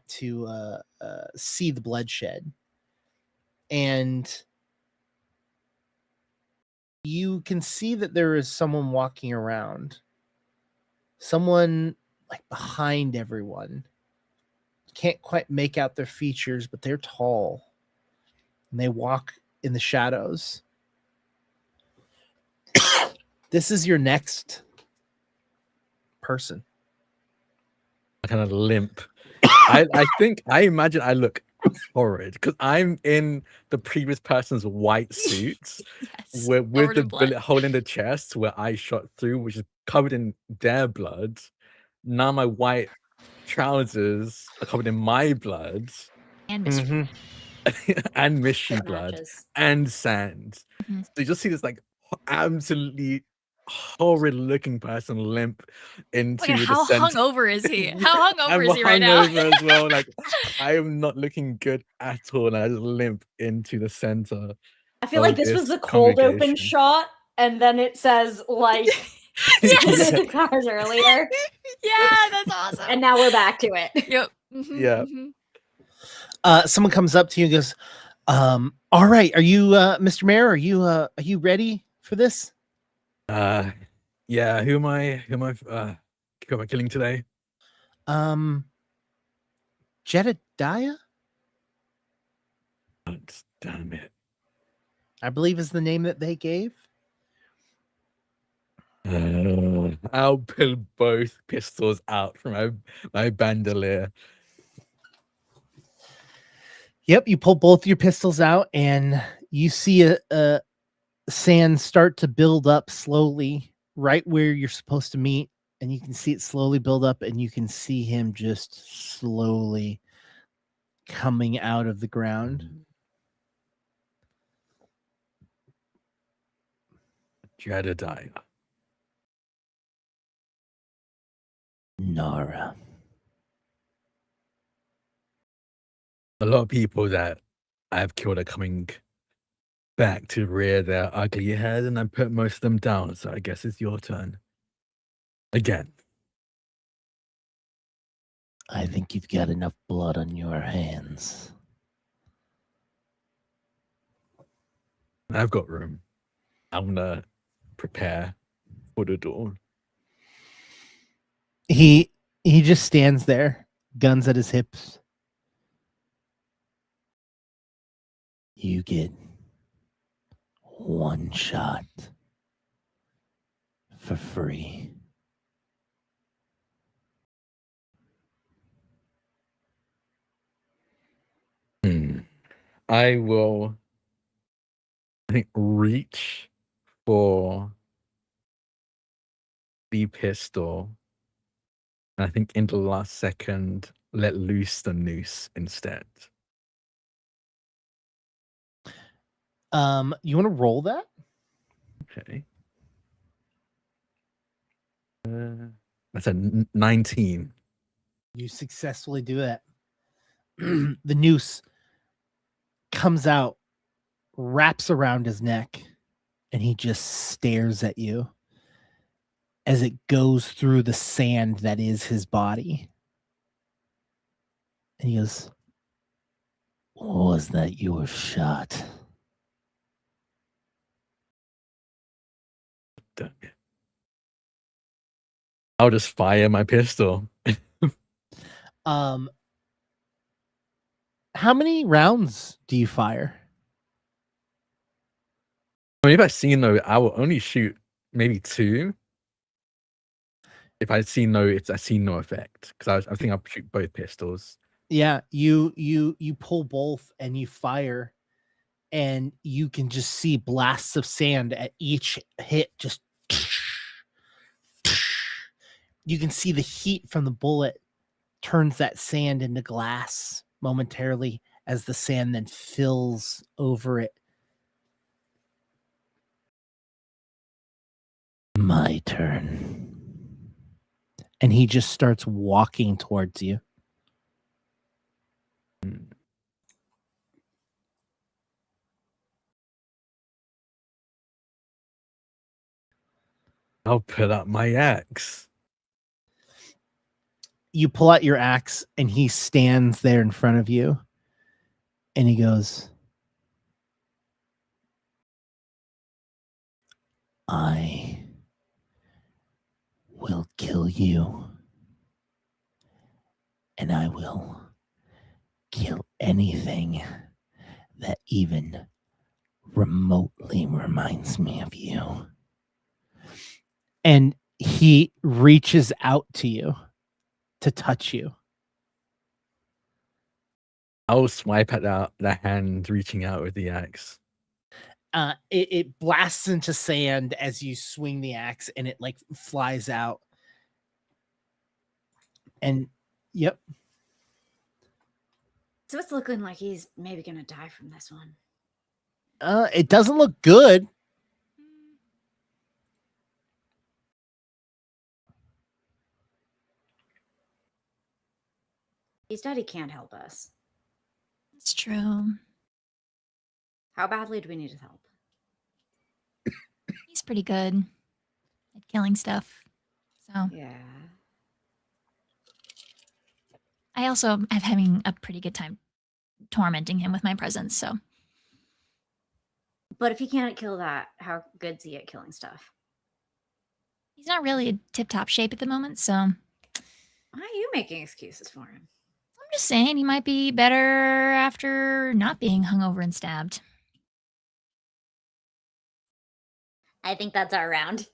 to see the bloodshed. And you can see that there is someone walking around, someone like behind everyone. Can't quite make out their features, but they're tall and they walk in the shadows. This is your next person. I kind of limp. I imagine I look horrid because I'm in the previous person's white suits with the bullet hole in the chest where I shot through, which is covered in their blood. Now my white trousers are covered in my blood and mystery. and mystery blood and sand. So you just see this like absolutely horrid looking person limp into the how center. hungover is he? How hungover is he right now? I'm hungover as well. Like I am not looking good at all, and I just limp into the center. I feel like this was the cold open shot, and then it says like the cars earlier. Yeah, that's awesome. And now we're back to it. Yep. Yeah. Someone comes up to you and goes, all right, are you Mr. Mayor? Are you ready for this? Yeah, who am I killing today? Jedediah? Damn it. I believe is the name that they gave. I'll pull both pistols out from my bandolier. Yep, you pull both your pistols out and you see a sand start to build up slowly right where you're supposed to meet, and you can see it slowly build up, and you can see him just slowly coming out of the ground. Jedediah. Nara. A lot of people that I've killed are coming back to rear their ugly head, and I put most of them down, so I guess it's your turn. Again. I think you've got enough blood on your hands. I've got room. I'm gonna prepare for the dawn. He just stands there, guns at his hips. You get one shot for free. I will, I think, reach for the pistol. And I think in the last second, let loose the noose instead. You want to roll that? Okay. That's a 19. You successfully do it. The noose comes out, wraps around his neck, and he just stares at you as it goes through the sand that is his body. And he goes, "Was that your shot?" Dang it. I'll just fire my pistol. How many rounds do you fire? I mean, if I see no, I will only shoot maybe 2. If I see no effect, because I think I'll shoot both pistols. Yeah, you pull both and you fire, and you can just see blasts of sand at each hit. Just you can see the heat from the bullet turns that sand into glass momentarily as the sand then fills over it. My turn. And he just starts walking towards you. I'll put up my axe. You pull out your axe and he stands there in front of you and he goes, "I will kill you, and I will kill anything that even remotely reminds me of you." And he reaches out to you to touch you. I'll swipe at the hand reaching out with the axe. It blasts into sand as you swing the axe and it like flies out. And yep. So it's looking like he's maybe gonna die from this one. It doesn't look good. He's dead, he can't help us. It's true. How badly do we need his help? He's pretty good at killing stuff. So Yeah. I also am having a pretty good time tormenting him with my presence. So, But if he can't kill that, how good's he at killing stuff? he's not really in tip-top shape at the moment. So I'm Why are you making excuses for him? just saying he might be better after not being hungover and stabbed. I think that's our round.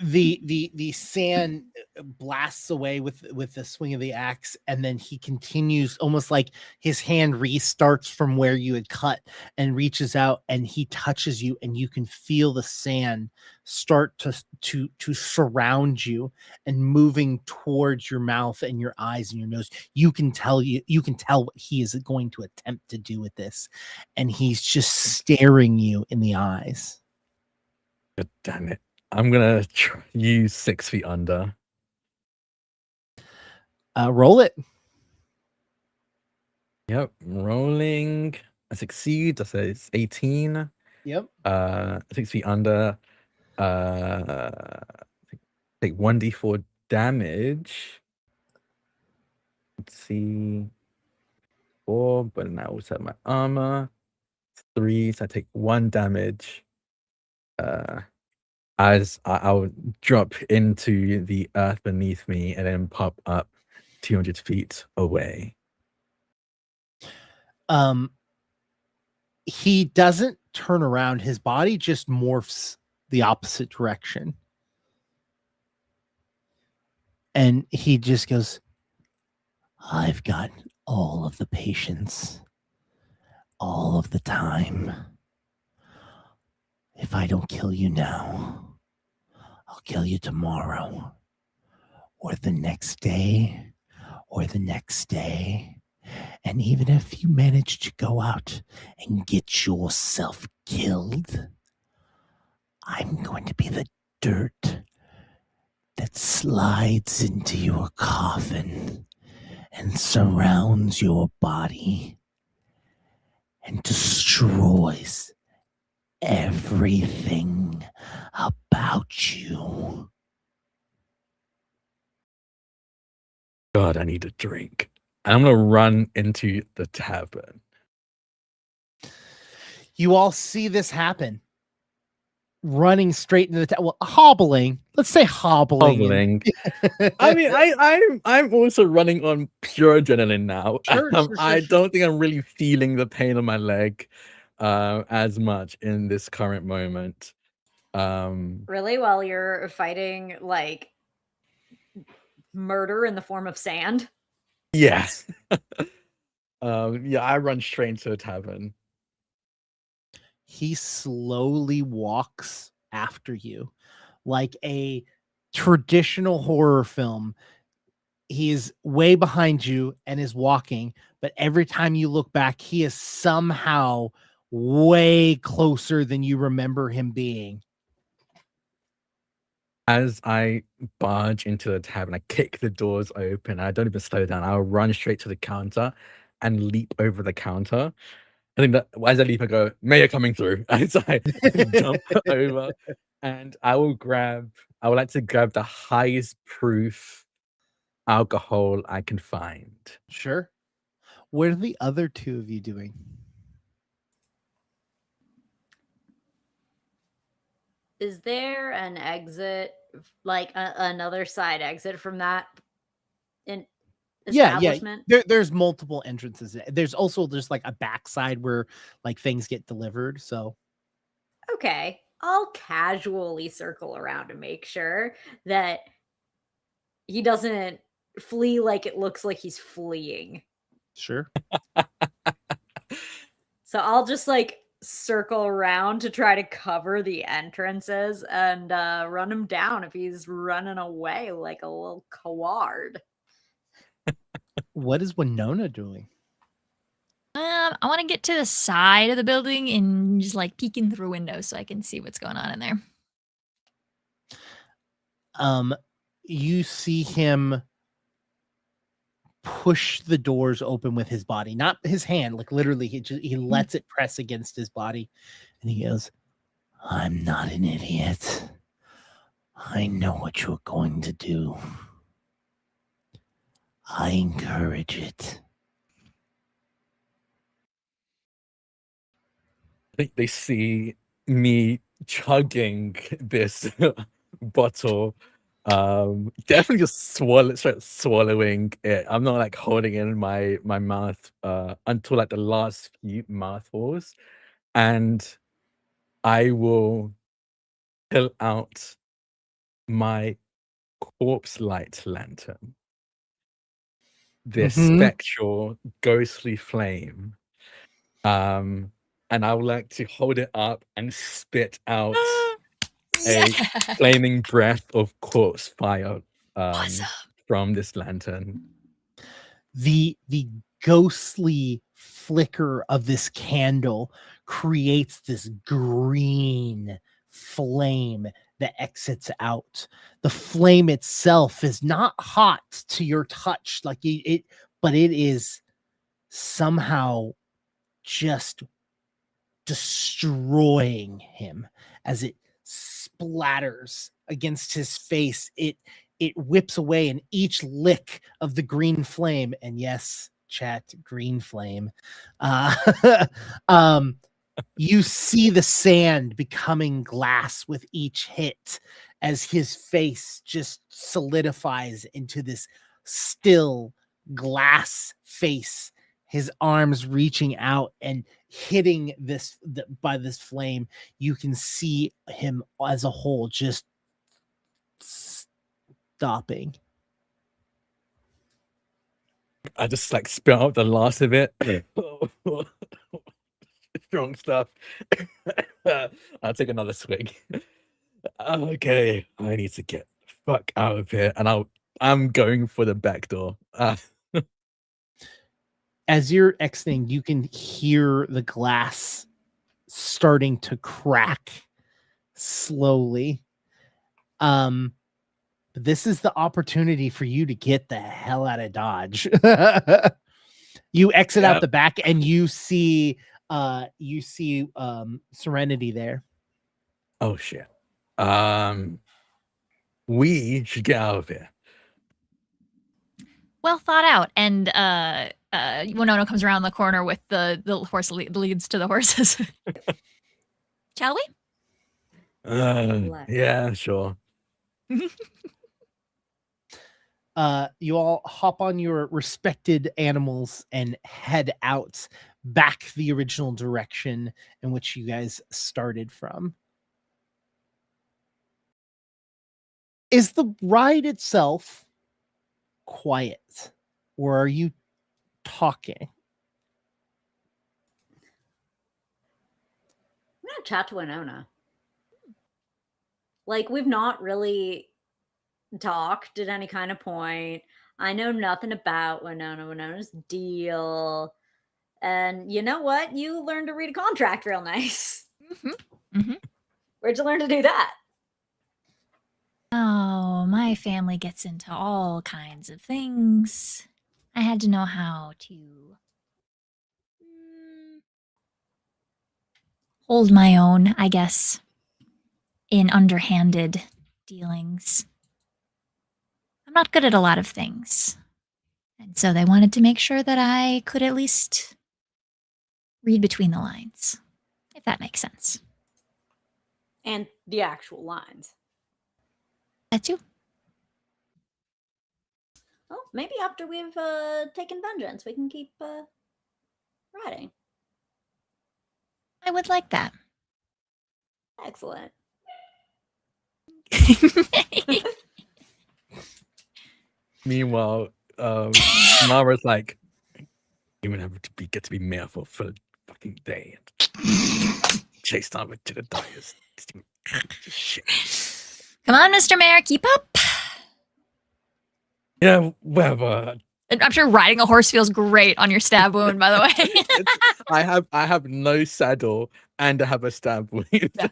The sand blasts away with the swing of the axe, and then he continues, almost like his hand restarts from where you had cut and reaches out and he touches you, and you can feel the sand start to surround you and moving towards your mouth and your eyes and your nose. You can tell what he is going to attempt to do with this, and he's just staring you in the eyes. God damn it. I'm gonna use 6 feet under. Roll it. Yep, rolling. I succeed. I say it's 18. Yep. 6 feet under. Take 1d4 damage. Let's see. 4, but then I also have my armor. 3, so I take 1 damage. As I'll drop into the earth beneath me and then pop up 200 feet away. He doesn't turn around. His body just morphs the opposite direction. And he just goes, "I've got all of the patience, all of the time. If I don't kill you now, I'll kill you tomorrow, or the next day, or the next day, And even if you manage to go out and get yourself killed, I'm going to be the dirt that slides into your coffin and surrounds your body and destroys everything about you. God, I need a drink. And I'm gonna run into the tavern. You all see this happen. Running straight into the tavern. Well, hobbling. Let's say hobbling. I mean, I'm also running on pure adrenaline now. Sure. I don't think I'm really feeling the pain on my leg as much in this current moment. Really, while you're fighting like murder in the form of sand? Yes. Yeah, I run straight into a tavern. He slowly walks after you like a traditional horror film. He is way behind you and is walking, but every time you look back, he is somehow way closer than you remember him being. As I barge into the tavern, I kick the doors open. I don't even slow down. I'll run straight to the counter and leap over the counter. I think that as I leap, I go, "Mayor coming through." As I jump over, and I would like to grab the highest proof alcohol I can find. Sure. What are the other two of you doing? Is there an exit, like another side exit from that establishment? Yeah. There's multiple entrances. There's also just like a backside where like things get delivered. So Okay, I'll casually circle around to make sure that he doesn't flee like it looks like he's fleeing. sure. So I'll just like circle around to try to cover the entrances and run him down if he's running away like a little coward. What is Winona doing? I want to get to the side of the building and just like peeking through windows so I can see what's going on in there. You see him push the doors open with his body, not his hand, like literally he lets it press against his body, and he goes, "I'm not an idiot. I know what you're going to do. I encourage it." I think they see me chugging this bottle. Definitely just start swallowing it. I'm not like holding it in my mouth until like the last few mouthfuls, and I will pull out my corpse light lantern, this spectral ghostly flame, and I would like to hold it up and spit out a flaming breath of corpse fire Awesome. from this lantern. The ghostly flicker of this candle creates this green flame that exits out. The flame itself is not hot to your touch, like it, but it is somehow just destroying him as it splatters against his face. It whips away, and each lick of the green flame, and yes, chat, green flame, you see the sand becoming glass with each hit as his face just solidifies into this still glass face, his arms reaching out and hitting by this flame. You can see him as a whole just stopping. I just like spit out the last of it. Strong stuff. I'll take another swig. Okay, I need to get the fuck out of here, and I'm going for the back door. as you're exiting, you can hear the glass starting to crack slowly. This is the opportunity for you to get the hell out of Dodge. You exit out the back and you see Serenity there. Oh shit. We should get out of here. Well thought out. And Winona comes around the corner with the horse leads to the horses. Shall we? Yeah, sure. You all hop on your respected animals and head out back the original direction in which you guys started from. Is the ride itself quiet, or are you talking? I'm gonna chat to Winona. Like, we've not really talked at any kind of point. I know nothing about Winona's deal. And you know what? You learned to read a contract real nice. Where'd you learn to do that? Oh, my family gets into all kinds of things. I had to know how to hold my own, I guess, in underhanded dealings. I'm not good at a lot of things. And so they wanted to make sure that I could at least read between the lines, if that makes sense. And the actual lines. That too. Well, maybe after we've taken vengeance, we can keep riding. I would like that. Excellent. Meanwhile, Mara's like, you would have to get to be mayor for a fucking day. Chase down to the dias. Shit. Come on, Mr. Mayor, keep up. Yeah, whatever. I'm sure riding a horse feels great on your stab wound, by the way. I have no saddle and I have a stab wound. Yeah.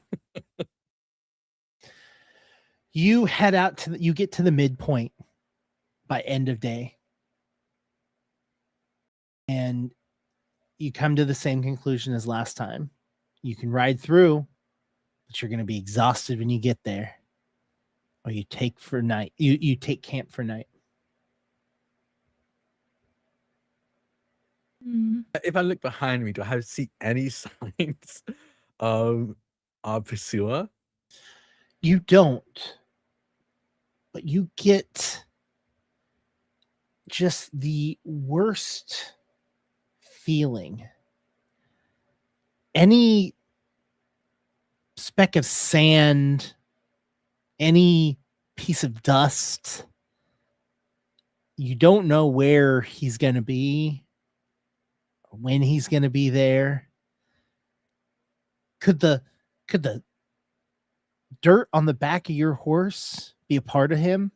You head out you get to the midpoint by end of day. And you come to the same conclusion as last time. You can ride through, but you're going to be exhausted when you get there. Or you take for night. You take camp for night. If I look behind me, do I see any signs of our pursuer? You don't. But you get just the worst feeling. Any speck of sand, any piece of dust, you don't know where he's going to be, or when he's going to be there. Could the dirt on the back of your horse be a part of him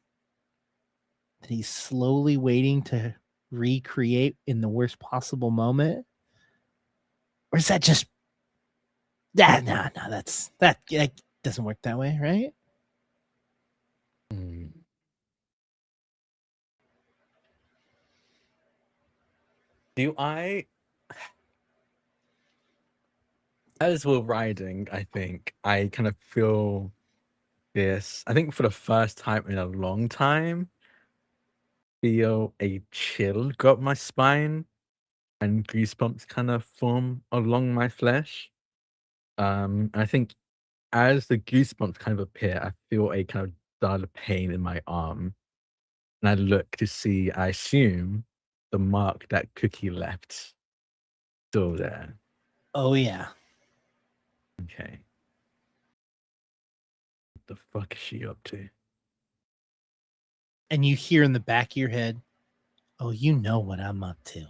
that he's slowly waiting to recreate in the worst possible moment? Or is that just no, that doesn't work that way, right? Do I, as we're riding, I think I kind of feel this, I think for the first time in a long time, feel a chill go up my spine and goosebumps kind of form along my flesh. I think as the goosebumps kind of appear, I feel a kind of dull pain in my arm. And I look to see, I assume, the mark that Cookie left still there. Oh, yeah. Okay. What the fuck is she up to? And you hear in the back of your head, oh, you know what I'm up to.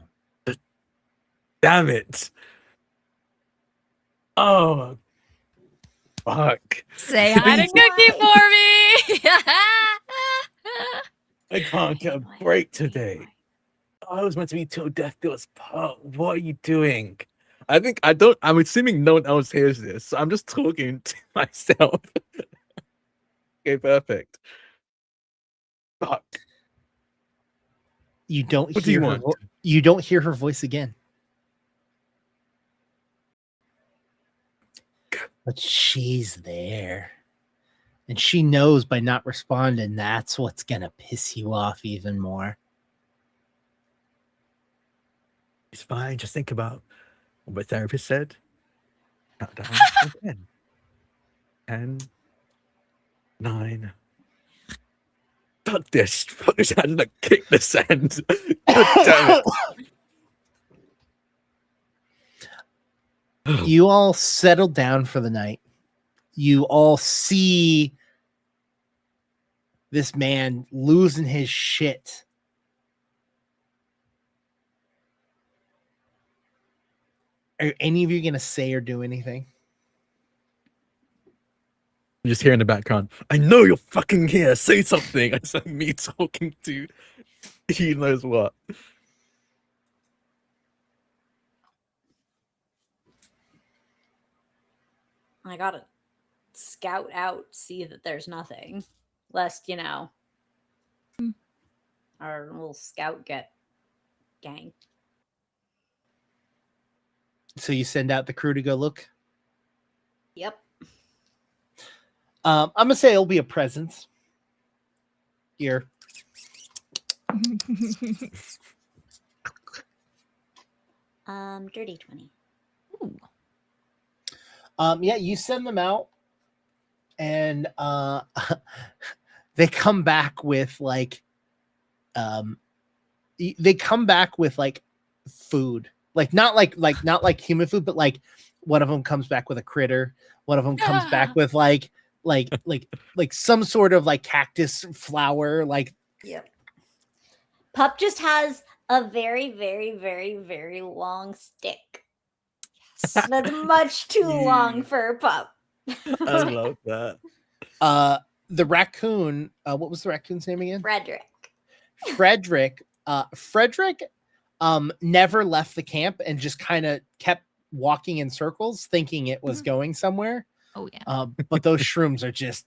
Damn it. Oh, fuck. Say hi to Cookie for me. I can't get a break today. I was meant to be till death do us part. What are you doing? I'm assuming no one else hears this, so I'm just talking to myself. Okay, perfect. Fuck. You don't What do you hear her. want? You don't hear her voice again. But she's there. And she knows by not responding, that's what's going to piss you off even more. It's fine. Just think about what my therapist said. Count down to 10. 10, 9. Fuck this. Fuck this. I'm gonna kick the sand. God damn it. You all settle down for the night. You all see this man losing his shit. Are any of you going to say or do anything? You just hear in the background, I know you're fucking here. Say something. It's like me talking to he knows what. I gotta scout out, see that there's nothing, lest our little scout get ganked. So you send out the crew to go look? Yep. I'm going to say it'll be a presence. Here. Dirty 20. Ooh. Yeah, you send them out and they come back with like food. Like not like human food, but like one of them comes back with a critter. One of them comes back with like some sort of like cactus flower. Like, yep. Pup just has a very, very, very, very long stick. Yes. That's much too long for a pup. I love that. The raccoon. What was the raccoon's name again? Frederick. Frederick never left the camp and just kind of kept walking in circles thinking it was going somewhere. Oh yeah. But those shrooms are just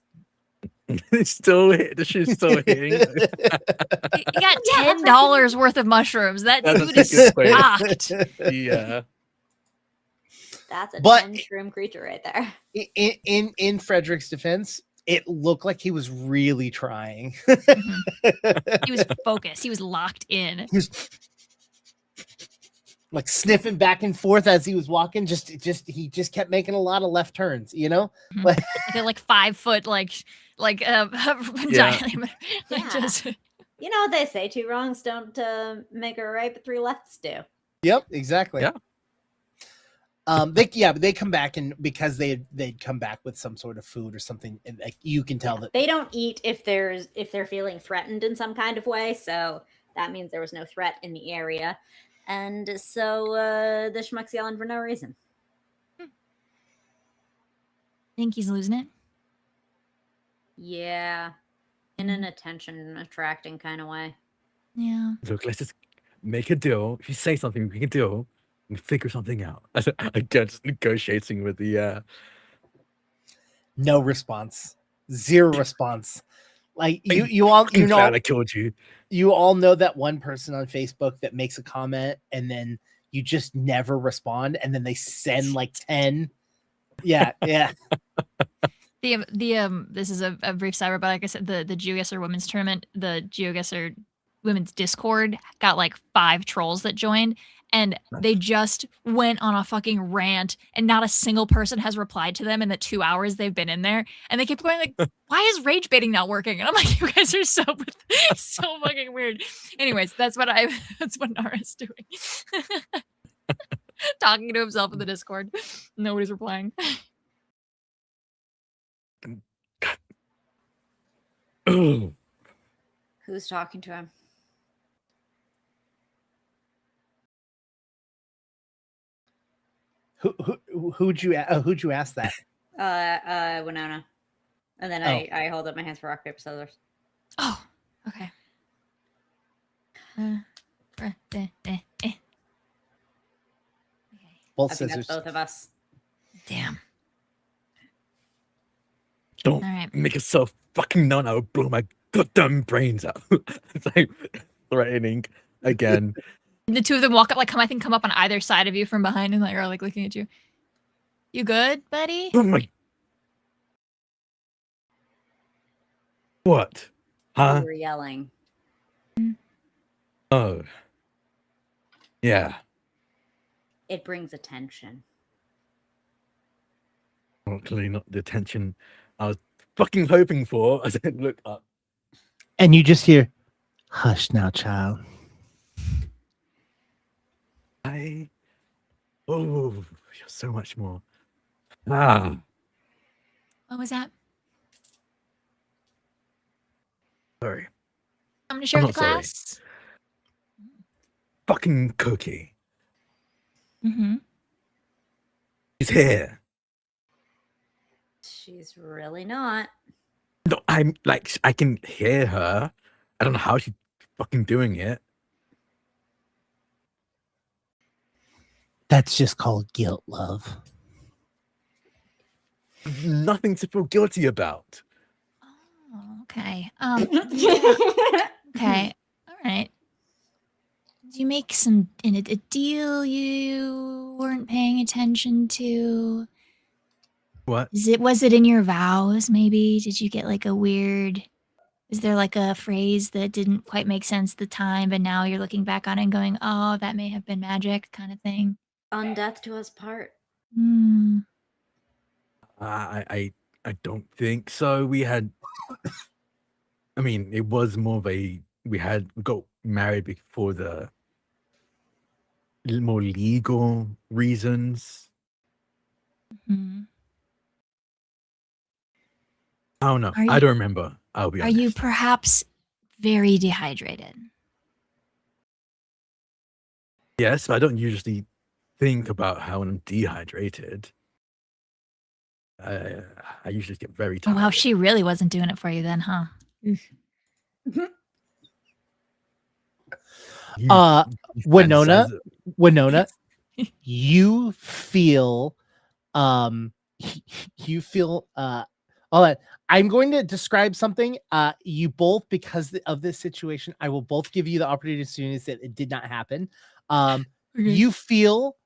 It's still the shit's still hitting. You got $10 worth of mushrooms. That That's dude a is good point. stocked. Yeah. That's a But 10 shroom creature right there. In Frederick's defense, it looked like he was really trying. He was focused. He was locked in. He was like sniffing back and forth as he was walking. He just kept making a lot of left turns, you know? Like they're like 5 foot, Yeah. diameter. Like just You know what they say, 2 wrongs don't make a right, but 3 lefts do. Yep, exactly. Yeah. They come back, and because they'd come back with some sort of food or something, and like you can tell that they don't eat if they're feeling threatened in some kind of way. So that means there was no threat in the area, and so the schmuck's yelling for no reason. think he's losing it. Yeah, in an attention attracting kind of way. Yeah. Look, let's just make a deal. If you say something, we can deal. We figure something out. Again, just negotiating with the no response, 0 response. Like you all I'm glad I killed you. You all know that one person on Facebook that makes a comment and then you just never respond, and then they send like 10. Yeah. This is a brief sidebar, but like I said, the GeoGuessr women's tournament, the GeoGuessr women's Discord got like 5 trolls that joined, and they just went on a fucking rant, and not a single person has replied to them in the 2 hours they've been in there, and they keep going like, why is rage baiting not working? And I'm like, you guys are so fucking weird. Anyways, that's what Nara's doing. Talking to himself in the Discord. Nobody's replying. Who's talking to him? Who'd you ask that? Winona. And then I hold up my hands for rock, paper, scissors. Oh, okay. Both I think scissors. that's both of us. Damn. Don't All right. make yourself fucking known. I will blow my goddamn brains out. It's like threatening again. And the two of them walk up, like come up on either side of you from behind and like are like looking at you. You good, buddy? Oh my. What? Huh? We were yelling. Oh. Yeah. It brings attention. Well, clearly not the attention I was fucking hoping for as I look up. And you just hear, "Hush now, child." Oh, you're so much more. Ah, What was that? sorry. I'm gonna share I'm with the not sorry. class. Fucking Cookie. Mm-hmm. She's here. She's really not. No, I'm like, I can hear her. I don't know how she's fucking doing it. That's just called guilt, love. Nothing to feel guilty about. Oh, okay. Okay. All right. Did you make a deal you weren't paying attention to? What? Was it in your vows? Maybe did you get like a weird? Is there like a phrase that didn't quite make sense at the time, but now you're looking back on it and going, "Oh, that may have been magic," kind of thing? On death do us part. Hmm. I don't think so. We had. I mean, it was more of a. We got married before the more legal reasons. Hmm. I don't know. Are I you- don't remember. I'll be Are honest. you perhaps very dehydrated? Yes, but I don't usually think about how I'm dehydrated. I usually get very Oh, tired. wow, she really wasn't doing it for you then, huh? You Winona, fantasize- Winona, you feel you feel hold on. I'm going to describe something. You both, because of this situation, I will both give you the opportunity as soon as it did not happen. You feel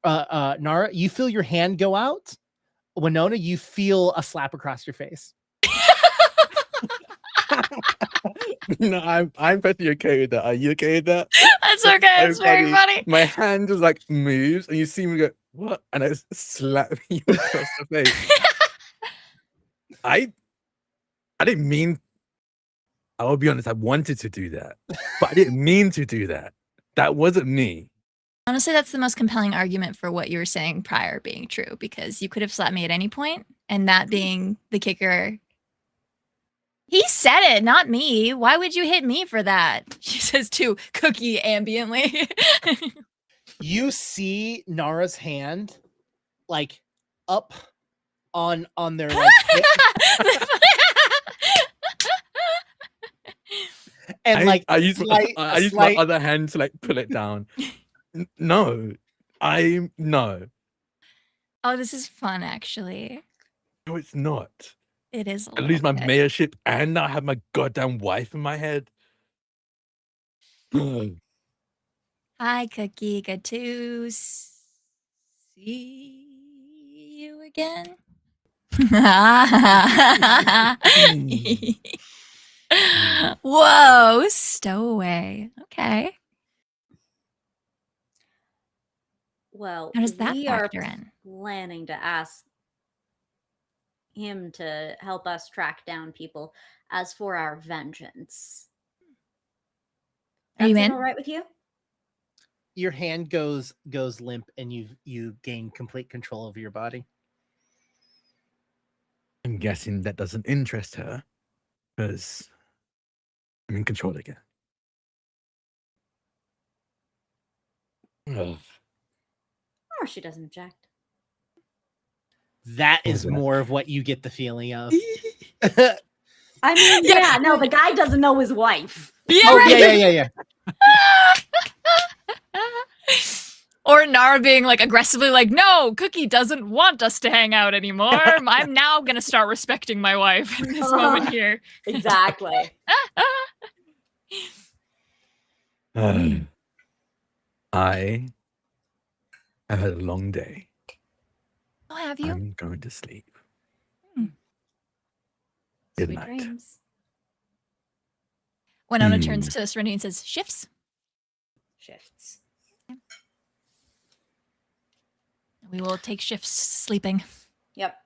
Nara, you feel your hand go out. Winona, you feel a slap across your face. No, I'm perfectly okay with that. Are you okay with that? That's okay. It's very funny. My hand just like moves, and you see me go, "What?" And I slap you across the face. I didn't mean. I will be honest. I wanted to do that, but I didn't mean to do that. That wasn't me. Honestly, that's the most compelling argument for what you were saying prior being true, because you could have slapped me at any point, and that being the kicker. He said it, not me. Why would you hit me for that? She says to Cookie ambiently. You see Nara's hand like up on their like hip, and like I use slight- I use my other hand to like pull it down. No, no. Oh, this is fun, actually. No, it's not. It is. I lose my mayorship and now I have my goddamn wife in my head. Hi, Cookie. Good to see you again. Whoa, stowaway. Okay. Well, How does that we are factor in? planning to ask him to help us track down people as for our vengeance. Are you That seem in? all right with you? your hand goes limp, and you gain complete control over your body. I'm guessing that doesn't interest her because I'm in control again. Ugh. Or she doesn't object. That What is was that? more of what you get the feeling of. I mean, yeah, no, the guy doesn't know his wife. Yeah, Oh right. yeah. Or Nara being like aggressively like, no, Cookie doesn't want us to hang out anymore. I'm now going to start respecting my wife in this moment here. Exactly. I have had a long day. Oh, have you? I'm going to sleep. Sweet Good night. dreams. Winona turns to Serenity and says, shifts? Shifts. We will take shifts sleeping. Yep.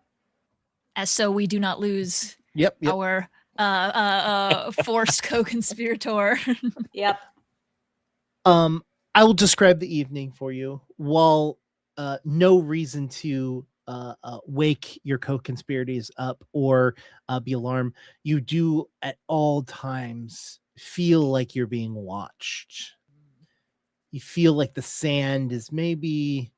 As so we do not lose Yep. our forced co-conspirator. Yep. I will describe the evening for you. While no reason to wake your co-conspirators up or be alarmed, you do at all times feel like you're being watched. You feel like the sand is maybe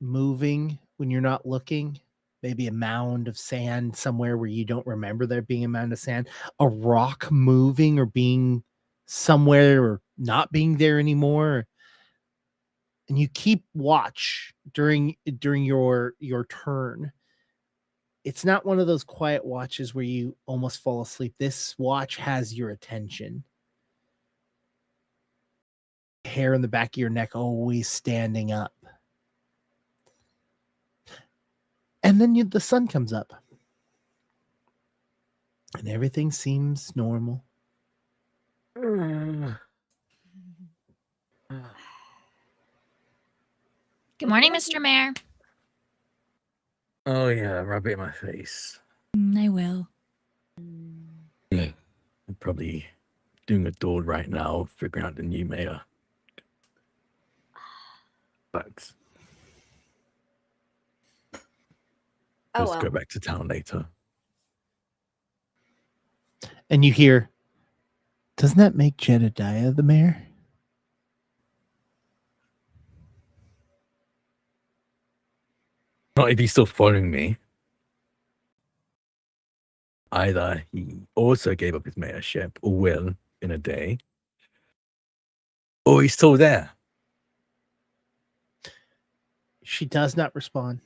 moving when you're not looking. Maybe a mound of sand somewhere where you don't remember there being a mound of sand. A rock moving or being somewhere or not being there anymore. And you keep watch during your turn. It's not one of those quiet watches where you almost fall asleep. This watch has your attention. Hair in the back of your neck always standing up. And then the sun comes up. And everything seems normal. Good morning, Mr. Mayor. Oh yeah, rub it in my face. I will. I'm probably doing a door right now, figuring out the new mayor. Bugs. Oh, Let's well. go back to town later. And you hear, doesn't that make Jedediah the mayor? Not if he's still following me. Either he also gave up his mayorship, or will in a day, or he's still there. She does not respond.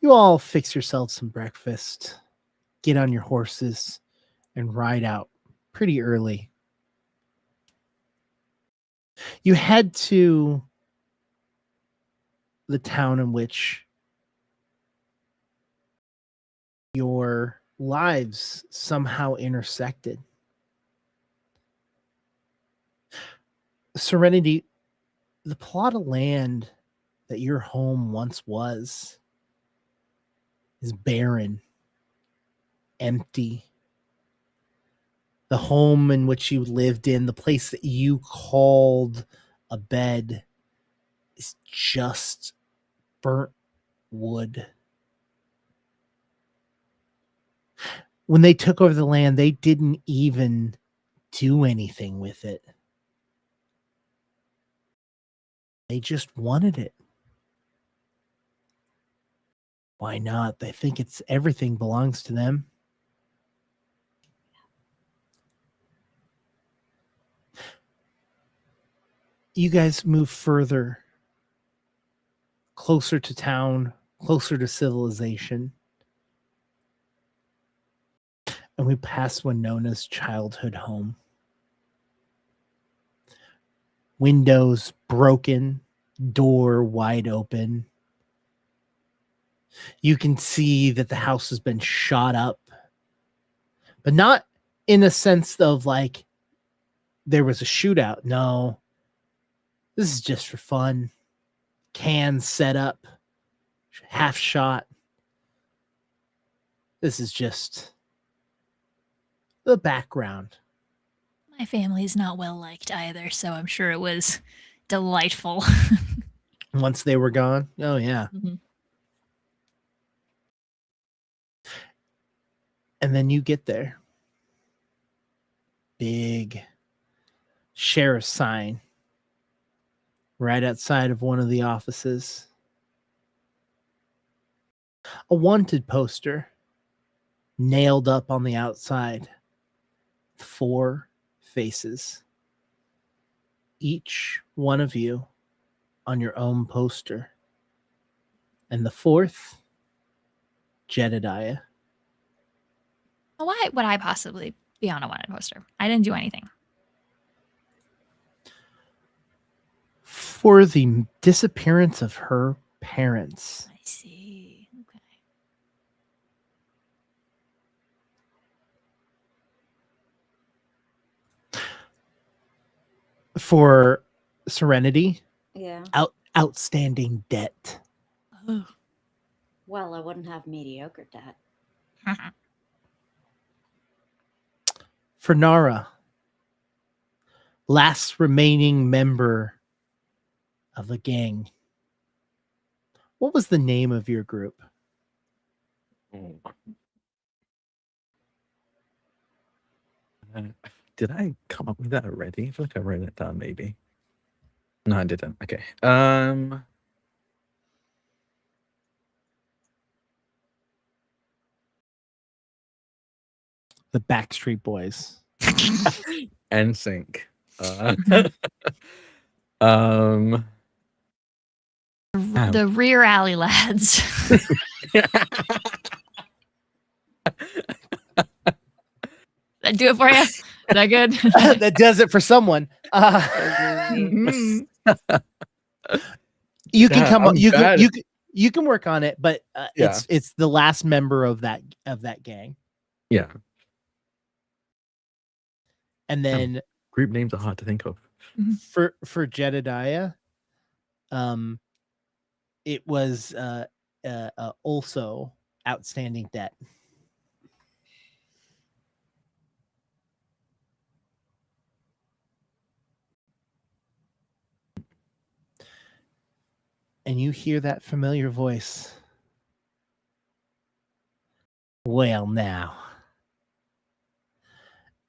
You all fix yourselves some breakfast, get on your horses, and ride out pretty early. You head to the town in which your lives somehow intersected. Serenity, the plot of land that your home once was is barren, empty. The home in which you lived in, the place that you called a bed, is just burnt wood. When they took over the land, they didn't even do anything with it. They just wanted it. Why not? They think everything belongs to them. You guys move further, closer to town, closer to civilization. And we pass Winona's childhood home. Windows broken, door wide open. You can see that the house has been shot up, but not in a sense of like there was a shootout. No, this is just for fun. Cans set up, half shot. This is just the background. My family is not well liked either, so I'm sure it was delightful. Once they were gone, oh yeah. Mm-hmm. And then you get there. Big sheriff's sign right outside of one of the offices. A wanted poster nailed up on the outside. 4 faces, each one of you on your own poster. And the 4th, Jedediah. Why would I possibly be on a wanted poster? I didn't do anything. For the disappearance of her parents. I see. Okay. For Serenity, Yeah. outstanding debt. Oh. Well, I wouldn't have mediocre debt. For Nara, last remaining member of the gang. What was the name of your group? Did I come up with that already? I feel like I wrote it down, maybe. No, I didn't. Okay. The Backstreet Boys. NSYNC. The rear alley lads. That do it for you? Is that good? That does it for someone. You can come up. You can work on it, but it's the last member of that gang. Yeah. And then group names are hard to think of. For Jedediah, it was also outstanding debt. And you hear that familiar voice. Well, now,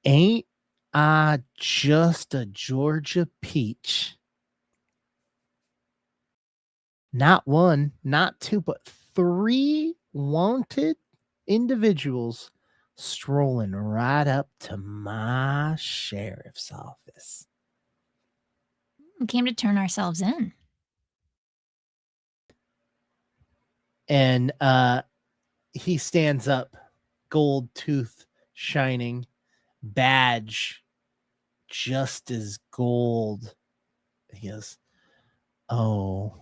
ain't I just a Georgia peach? Not 1, not 2, but 3 wanted individuals strolling right up to my sheriff's office. We came to turn ourselves in. And he stands up, gold tooth shining, badge just as gold. He goes, oh,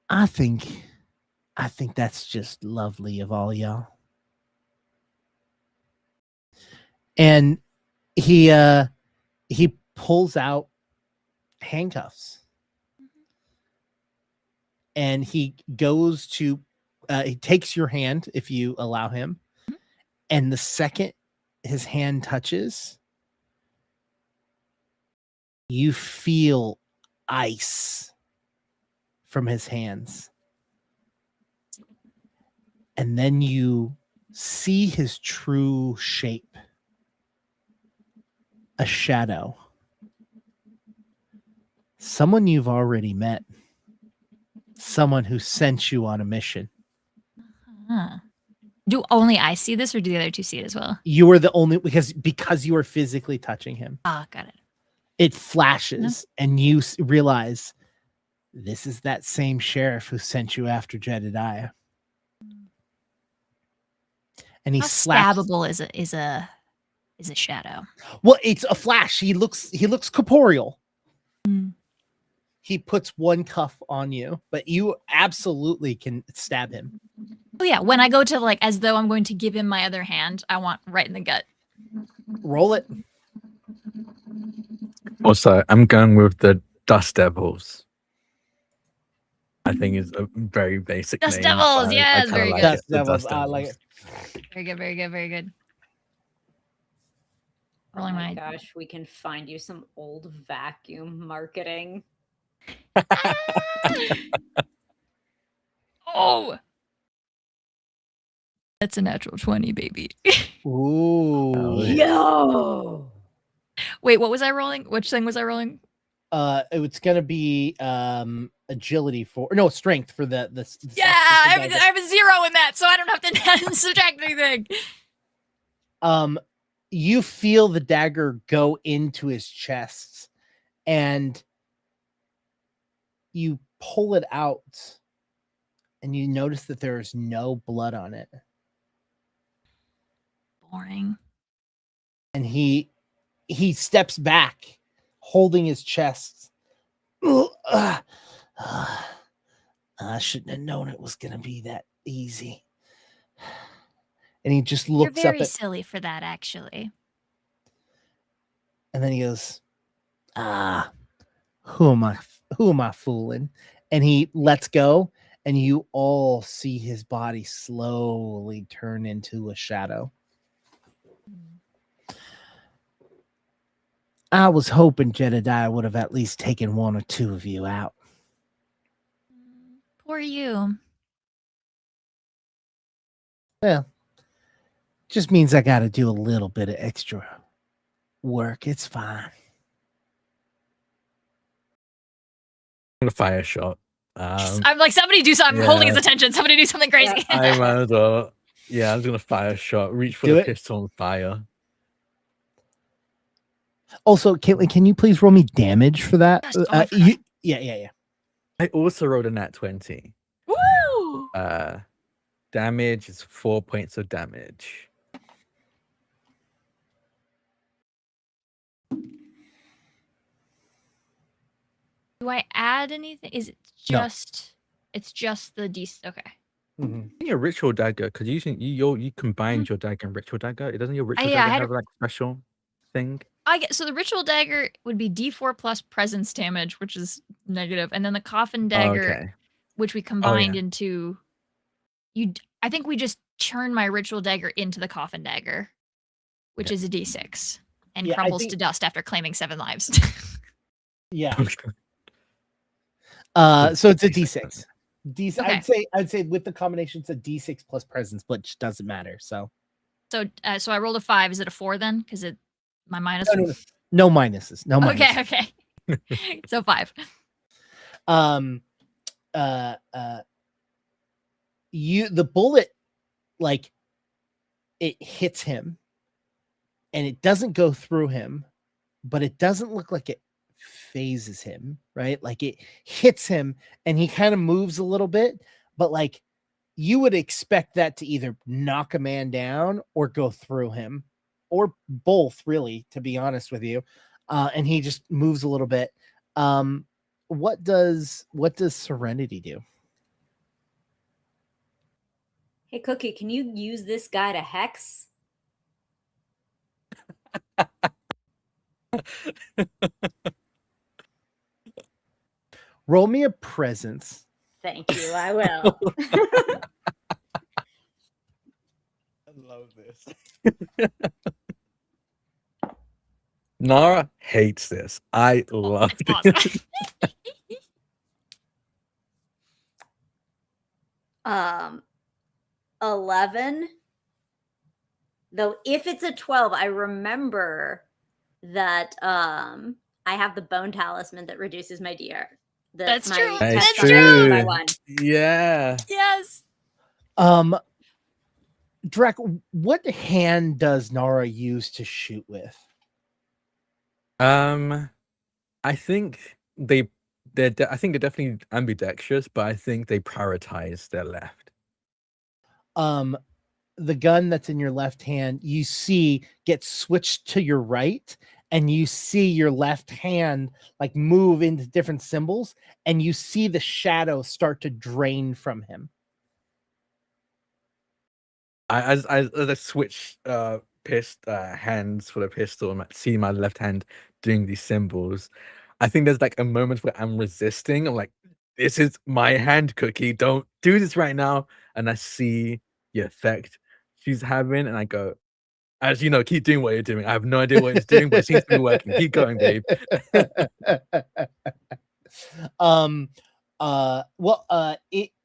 I think that's just lovely of all y'all. And he pulls out handcuffs. And he goes to he takes your hand if you allow him. And the second his hand touches, you feel ice from his hands. And then you see his true shape. A shadow. Someone you've already met. Someone who sent you on a mission. Huh. Do only I see this, or do the other two see it as well? You are the only, because you are physically touching him. Ah, got it. It flashes, and you realize this is that same sheriff who sent you after Jedediah. And he How slaps. stabbable is a shadow? Well, it's a flash. He looks corporeal. Mm. He puts one cuff on you, but you absolutely can stab him. Oh yeah, when I go to as though I'm going to give him my other hand, I want right in the gut. Roll it. Also, I'm going with the Dust Devils. I think is a very basic Dust name. Devils, yes, very good. Dust Devils, I like it. Very good, very good, very good. Oh my gosh, we can find you some old vacuum marketing. Oh, that's a natural 20, baby. Ooh. Yo. Wait, what was I rolling? Which thing was I rolling? It's gonna be agility strength for the yeah, I have a 0 in that, so I don't have to subtract anything. you feel the dagger go into his chest, and you pull it out, and you notice that there is no blood on it. Boring. And he steps back, holding his chest. I shouldn't have known it was going to be that easy. And he just looks You're very up silly for that, actually. and then he goes, who am I fooling? And he lets go, and you all see his body slowly turn into a shadow. I was hoping Jedediah would have at least taken one or two of you out. Poor you. Well, just means I got to do a little bit of extra work. It's fine. I'm gonna fire a shot. I'm like, somebody do something. I'm holding his attention. Somebody do something crazy. I might as well. Yeah, I'm gonna fire a shot. Reach for the pistol and fire. Also, Caitlin, can you please roll me damage for that? Yeah. I also rolled a nat 20. Woo! Damage is 4 points of damage. Do I add anything? Is it just? No. It's just the D. Okay. Your ritual dagger, because you combined your dagger and ritual dagger. It doesn't your ritual dagger have like special thing? So the ritual dagger would be D4 plus presence damage, which is negative, and then the coffin dagger, which we combined into. I think we just turned my ritual dagger into the coffin dagger, which is a D6 and crumbles to dust after claiming 7 lives. Yeah. So it's a D6. I'd say with the combination it's a D6 plus presence, which doesn't matter. So I rolled a 5. Is it a 4 then? Because my minus. No minuses. No minuses. Okay. So 5. The bullet, like, it hits him, and it doesn't go through him, but it doesn't look like it phases him, right? Like it hits him and he kind of moves a little bit, but like you would expect that to either knock a man down or go through him, or both, really, to be honest with you. And he just moves a little bit. What does Serenity do? Hey, Cookie, can you use this guy to hex? Roll me a presence. Thank you, I will. I love this. Nara hates this. I love it. Awesome. 11. Though if it's a 12, I remember that I have the bone talisman that reduces my DR. That's true. That's true. By 1. Yeah. Yes. Drac, what hand does Nara use to shoot with? I think they're definitely ambidextrous, but I think they prioritize their left. The gun that's in your left hand, you see gets switched to your right, and you see your left hand like move into different symbols, and you see the shadow start to drain from him. As I switch hands for the pistol and see my left hand doing these symbols, I think there's like a moment where I'm resisting. I'm like, this is my hand, Cookie. Don't do this right now. And I see the effect she's having, and I go, as you know, keep doing what you're doing. I have no idea what it's doing, but it seems to be working. Keep going, babe.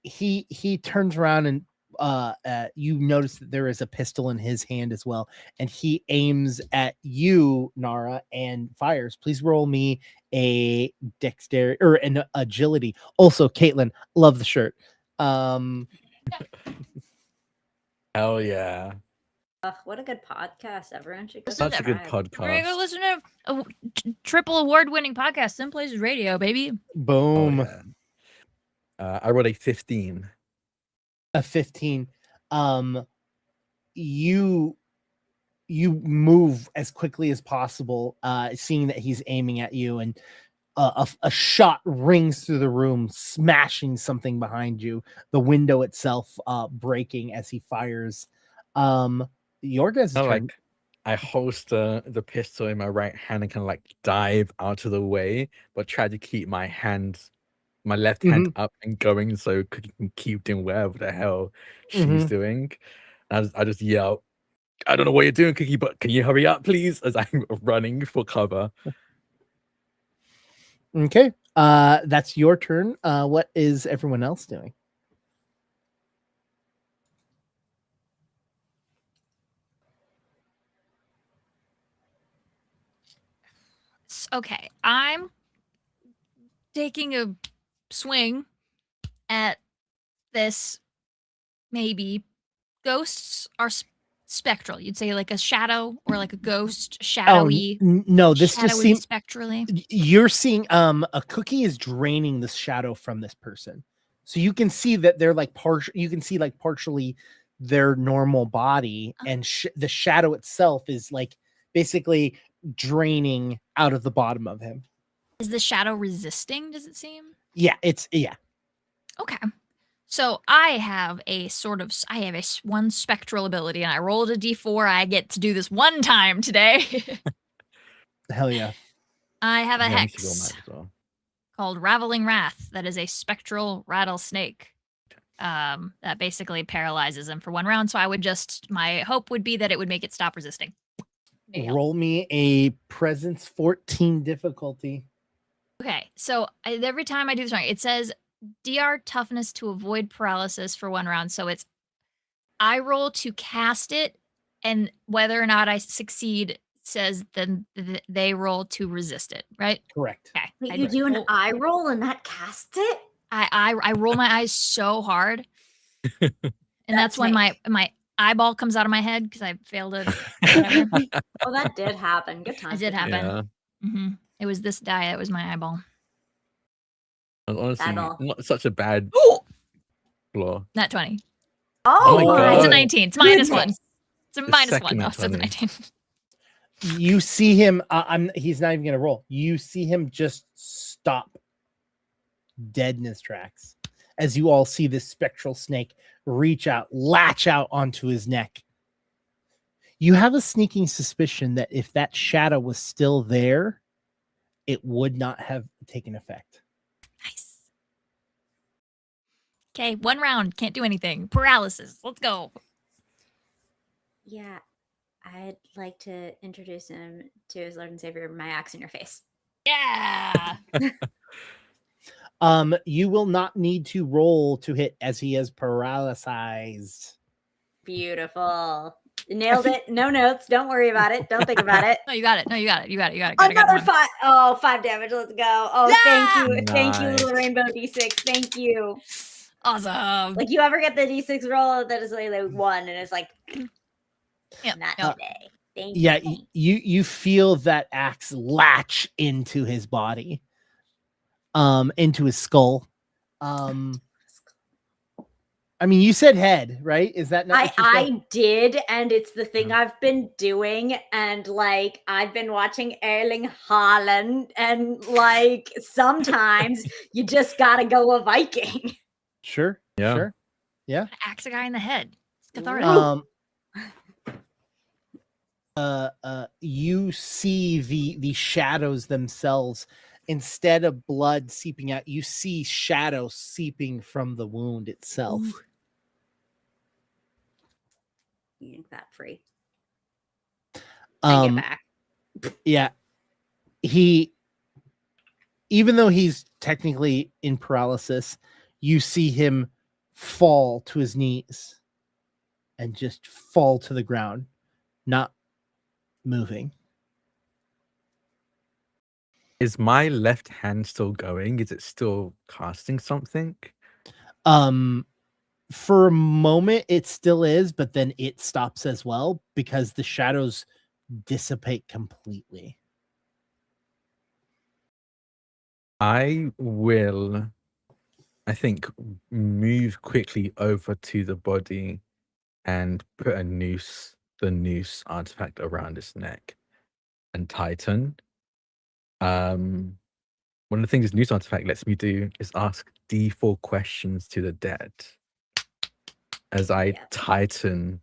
He turns around, and you notice that there is a pistol in his hand as well, and he aims at you, Nara, and fires. Please roll me a dexterity or an agility. Also, Caitlin, love the shirt. Hell yeah. What a good podcast. Everyone should go Such a good subscribe. We're gonna go podcast. listen to a triple award-winning podcast, Some Places Radio, baby. Boom. Oh, yeah. I rolled a 15. A 15. You move as quickly as possible, seeing that he's aiming at you, and a shot rings through the room, smashing something behind you, the window itself breaking as he fires. Your guys' turn. I host the pistol in my right hand and kind of like dive out of the way, but try to keep my left hand up and going so Cookie can keep doing whatever the hell she's doing. And I just yell, I don't know what you're doing, Cookie, but can you hurry up, please? As I'm running for cover. Okay. That's your turn. What is everyone else doing? Okay, I'm taking a swing at this. Maybe ghosts are spectral. You'd say like a shadow or like a ghost, shadowy. No, this just seems spectrally. You're seeing a Cookie is draining the shadow from this person, so you can see that they're like partial. You can see like partially their normal body, and the shadow itself is like basically draining out of the bottom of him. Is the shadow resisting? Does it seem? Yeah. Okay. So I have one spectral ability, and I rolled a d4. I get to do this one time today. Hell yeah. I have a hex called Raveling Wrath that is a spectral rattlesnake that basically paralyzes him for 1 round. So my hope would be that it would make it stop resisting. Roll me a presence 14 difficulty. Okay, so every time I do this wrong, it says DR toughness to avoid paralysis for 1 round. So I roll to cast it, and whether or not I succeed says then they roll to resist it, right? Correct. Okay. Wait, you do an eye roll and that casts it? I roll my eyes so hard, and that's when my eyeball comes out of my head because I failed it. Oh, that did happen. Good time. It did happen. Yeah. Mm-hmm. It was this die that was my eyeball. And honestly, not such a bad flaw. Not 20. Oh, my God. It's a 19. It's minus 1. It's a minus 1 though, so it's a 19. You see him. He's not even gonna roll. You see him just stop dead in his tracks as you all see this spectral snake reach out, latch out onto his neck. You have a sneaking suspicion that if that shadow was still there, it would not have taken effect. Nice. Okay, 1 round. Can't do anything. Paralysis. Let's go. Yeah, I'd like to introduce him to his Lord and Savior, my axe in your face. Yeah. You will not need to roll to hit as he is paralyzed. Beautiful. Nailed it. No notes. Don't worry about it. Don't think about it. No, you got it. No, you got it. You got it. Another 5. Oh, 5 damage. Let's go. Oh, Yeah! thank you. Nice. Thank you, little rainbow D6. Thank you. Awesome. Like, you ever get the D6 roll that is like 1 and it's like, Yep, not yep. today. Thank Yeah, you. you feel that axe latch into his body, into his skull. I mean, you said head, right? Is that not? I did, and it's the thing I've been doing, and like I've been watching Erling Haaland, and like sometimes you just gotta go a Viking. Sure. Yeah. Sure. Yeah. Axe a guy in the head. It's cathartic. You see the shadows themselves. Instead of blood seeping out, you see shadow seeping from the wound itself. Ooh. Yank that free. I get back. Yeah. Even though he's technically in paralysis, you see him fall to his knees and just fall to the ground, not moving. Is my left hand still going? Is it still casting something? For a moment, it still is, but then it stops as well because the shadows dissipate completely. I will, I think, move quickly over to the body and put the noose artifact around its neck and tighten. One of the things this noose artifact lets me do is ask D4 questions to the dead. As I tighten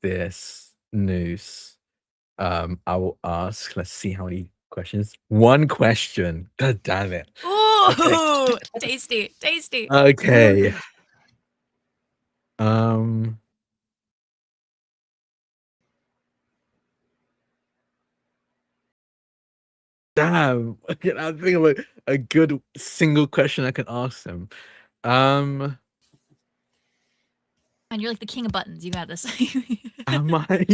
this noose, I will ask, let's see how many questions. 1 question. God damn it. Ooh, tasty, tasty. Okay. Damn. I can't think of a good single question I can ask them. And you're like the king of buttons. You got this. Am I?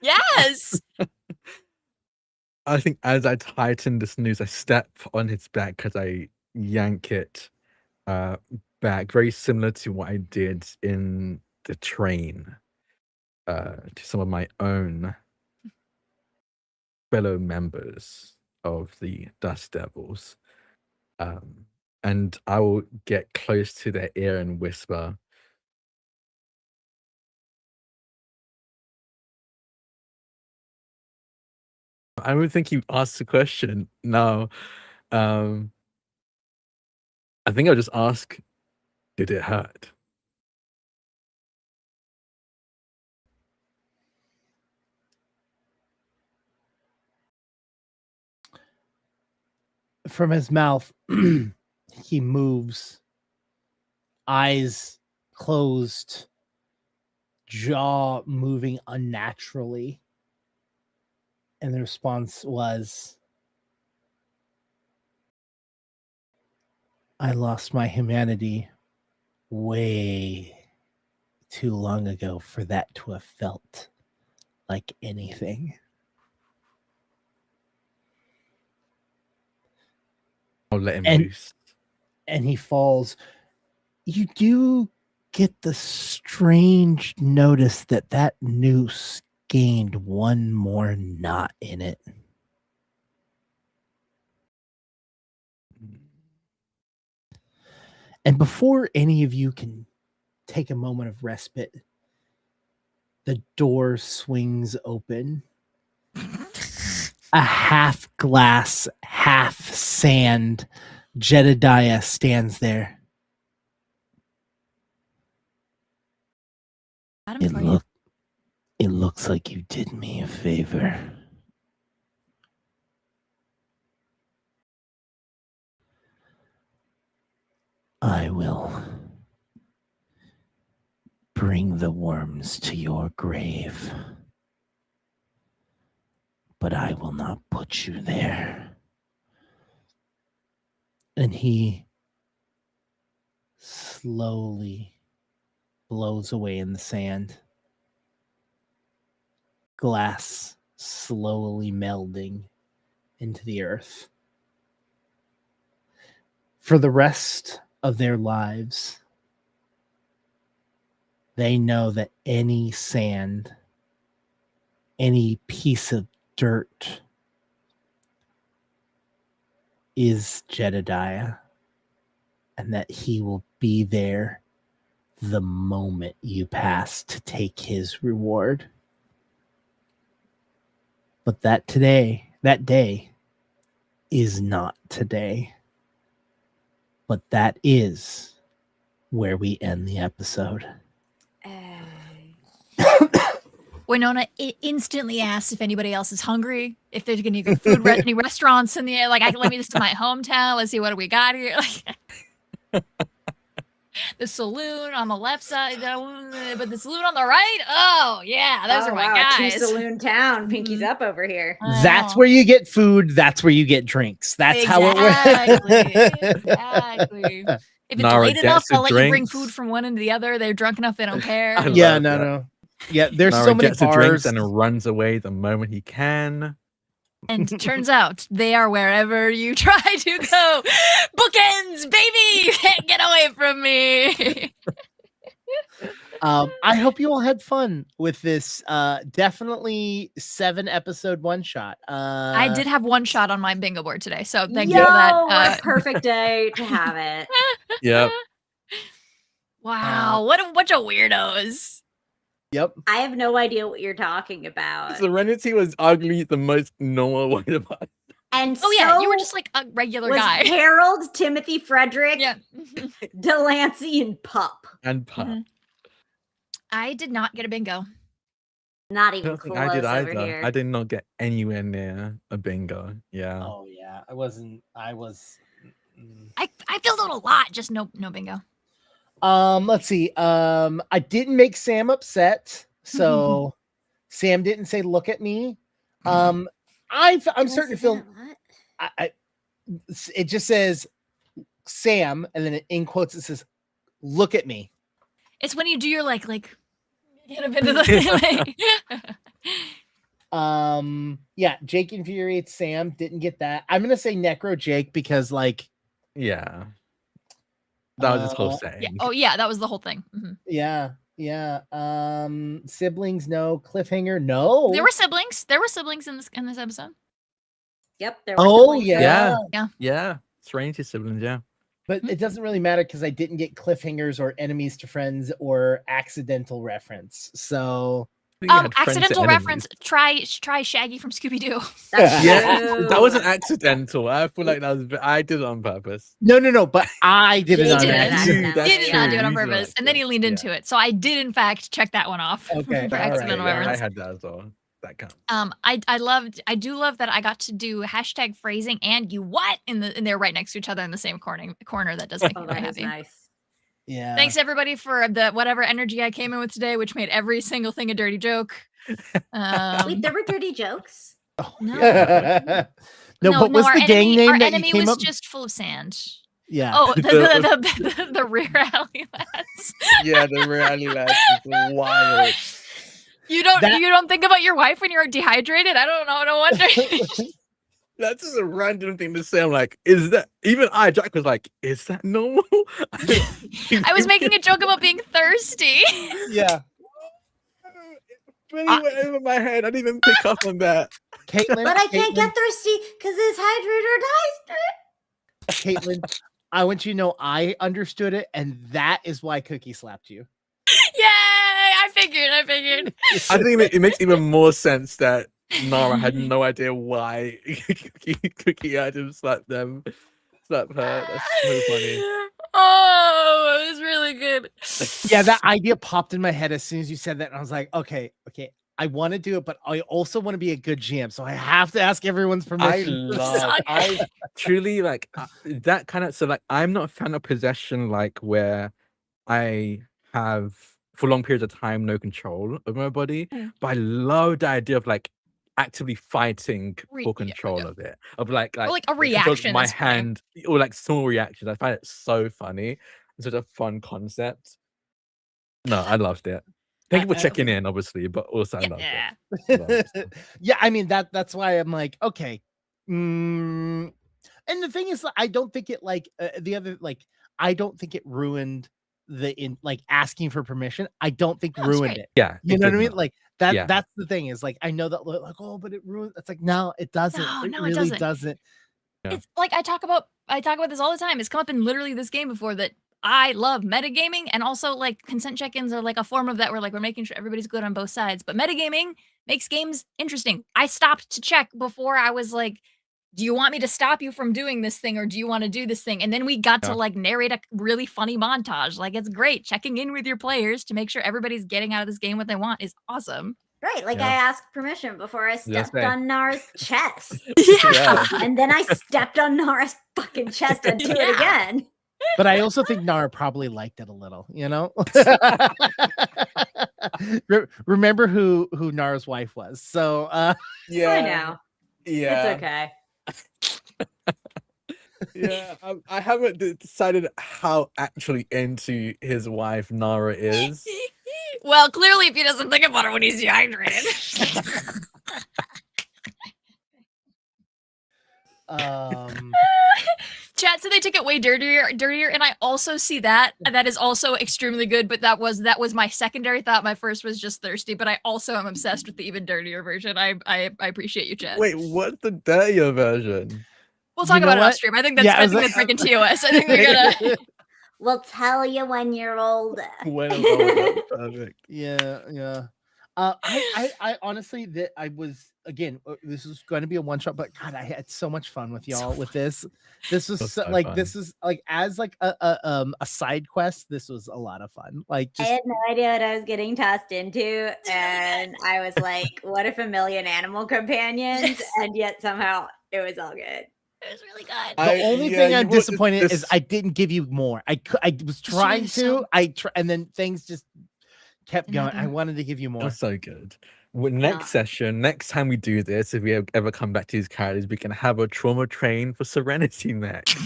Yes. I think as I tighten this noose, I step on its back because I yank it back, very similar to what I did in the train to some of my own fellow members of the Dust Devils. And I will get close to their ear and whisper, I don't think you asked the question. No. I think I'll just ask, did it hurt? From his mouth, he moves, eyes closed, jaw moving unnaturally. And the response was, I lost my humanity way too long ago for that to have felt like anything. I'll let him loose. And he falls. You do get the strange notice that that noose gained one more knot in it. And before any of you can take a moment of respite, the door swings open. A half glass, half sand Jedediah stands there. It looks like you did me a favor. I will bring the worms to your grave, but I will not put you there. And he slowly blows away in the sand. Glass slowly melding into the earth. For the rest of their lives, they know that any sand, any piece of dirt is Jedediah, and that he will be there the moment you pass to take his reward. But that day is not today. But that is where we end the episode. Winona instantly asks if anybody else is hungry, if there's any good food, any restaurants in the air. Like, let me, this is my hometown. Let's see what do we got here. Like, the saloon on the left side, but the saloon on the right. Oh yeah, those are my guys. Two saloon town, pinkies up over here. That's where you get food. That's where you get drinks. That's how it works. Exactly. If it's late enough, I'll let you bring food from one end to the other. They're drunk enough; they don't care. Yeah, no. Yeah, there's Nara so many gets bars. Drinks and runs away the moment he can. And turns out they are wherever you try to go. Bookends, baby! You can't get away from me. I hope you all had fun with this. Definitely 7-episode one shot. I did have one shot on my bingo board today, so thank Yo, you for that. what a perfect day to have it. Yep. Wow, what a bunch of weirdos. Yep. I have no idea what you're talking about. Serenity was arguably the most normal one about it. And Oh yeah, you were so just like a regular was guy. Harold, Timothy, Frederick, Yeah. Delancey, and Pup. And Pup. Mhm. I did not get a bingo. Not I even don't think close I did over either. here. I did not get anywhere near a bingo. Yeah. Oh yeah, I wasn't. I was. I filled out a lot, just no bingo. Let's see. I didn't make Sam upset, so Sam didn't say "look at me." I'm starting to feel. It just says Sam, and then in quotes it says "look at me." It's when you do your like get up into the Yeah, Jake infuriates Sam. Didn't get that. I'm gonna say Necro Jake because like Yeah. That was his whole saying. yeah. Oh yeah, that was the whole thing. Mhm. yeah. Siblings no. Cliffhanger no. There were siblings. There were siblings in this episode. Yep. There were Oh siblings. yeah. Yeah. Strange siblings, yeah. But it doesn't really matter because I didn't get cliffhangers or enemies to friends or accidental reference. So You had friends to Accidental enemies. reference. Try Shaggy from Scooby Doo. That's Yeah, true. that wasn't accidental. I feel like that was. I did it on purpose. no, but I did it You on did it accident. accidentally. He did not do it on These are purpose, and then he leaned accidents. into it. So I did, in fact, check that one off Okay, for all right, accidental yeah, I reference. had that as well. That counts. I do love that I got to do hashtag phrasing and you what and they're right next to each other in the same corner. That does make me Oh, very that is happy. nice. Yeah. Thanks everybody for the whatever energy I came in with today, which made every single thing a dirty joke. Wait, there were dirty jokes? No. No, but was the gang name our that you enemy came was up? just full of sand. Yeah. Oh, the rear alley lads. Yeah, the reality lads is wild. You don't think about your wife when you're dehydrated? I don't know. No wonder. That's just a random thing to say. I'm like, is that even Jack was like, is that normal? I was making a joke about being thirsty. Yeah. Really went over my head. I didn't even pick up on that. Caitlin, But I can't get thirsty because it's hydrated or Caitlin, I want you to know I understood it, and that is why Cookie slapped you. Yay! I figured. I think it makes even more sense that Nara had no idea why Cookie had him slap her. That's so funny. Oh, it was really good. Yeah, that idea popped in my head as soon as you said that, and I was like, okay, I want to do it, but I also want to be a good GM, so I have to ask everyone's permission. I truly like that kind of. So like, I'm not a fan of possession, like where I have for long periods of time no control of my body. But I love the idea of like actively fighting for control of it, of like or like a control of reaction. my that's funny. hand, or like small reactions. I find it so funny. It's such a fun concept. No, I loved it. Thank you for checking in, obviously, but also I loved it. Yeah, I mean that's why I'm like, okay. And the thing is, I don't think it like I don't think it ruined like asking for permission. I don't think ruined it. Yeah, You know what I mean? not. Like that. Yeah. That's the thing is like I know that like but it ruined. It's like no, it doesn't. It No, it really doesn't. doesn't. Yeah. It's like I talk about this all the time. It's come up in literally this game before that I love metagaming, and also like consent check-ins are like a form of that where like we're making sure everybody's good on both sides. But metagaming makes games interesting. I stopped to check before I was like, do you want me to stop you from doing this thing or do you want to do this thing? And then we got to like narrate a really funny montage. Like it's great. Checking in with your players to make sure everybody's getting out of this game what they want is awesome. Right, like I asked permission before I stepped on Nara's chest. Yeah. And then I stepped on Nara's fucking chest and do it again. But I also think Nara probably liked it a little, you know. Remember who Nara's wife was, so yeah, I know. Yeah, It's okay. Yeah, I haven't decided how actually into his wife Nara is. Well, clearly, if he doesn't think about it when he's dehydrated. Chat said they took it way dirtier, and I also see that. And that is also extremely good, but that was my secondary thought. My first was just thirsty, but I also am obsessed with the even dirtier version. I appreciate you, Chat. Wait, what's the dirtier version? We'll talk about it off stream. I think that's that's breaking TOS. I think we gotta We'll tell you when you're older. When I'm older. Perfect. Yeah. I honestly that I was again. This is going to be a one shot, but God, I had so much fun with y'all with this. This was so, like fun. this is like as like a side quest. This was a lot of fun. Like I had no idea what I was getting tossed into, and I was like, "What if a million animal companions?" And yet somehow it was all good. It was really good. The only thing I'm disappointed is I didn't give you more. I was trying to. And then things just kept going. I wanted to give you more. That's so good. Next session, next time we do this, if we ever come back to these characters, we can have a trauma train for Serenity next.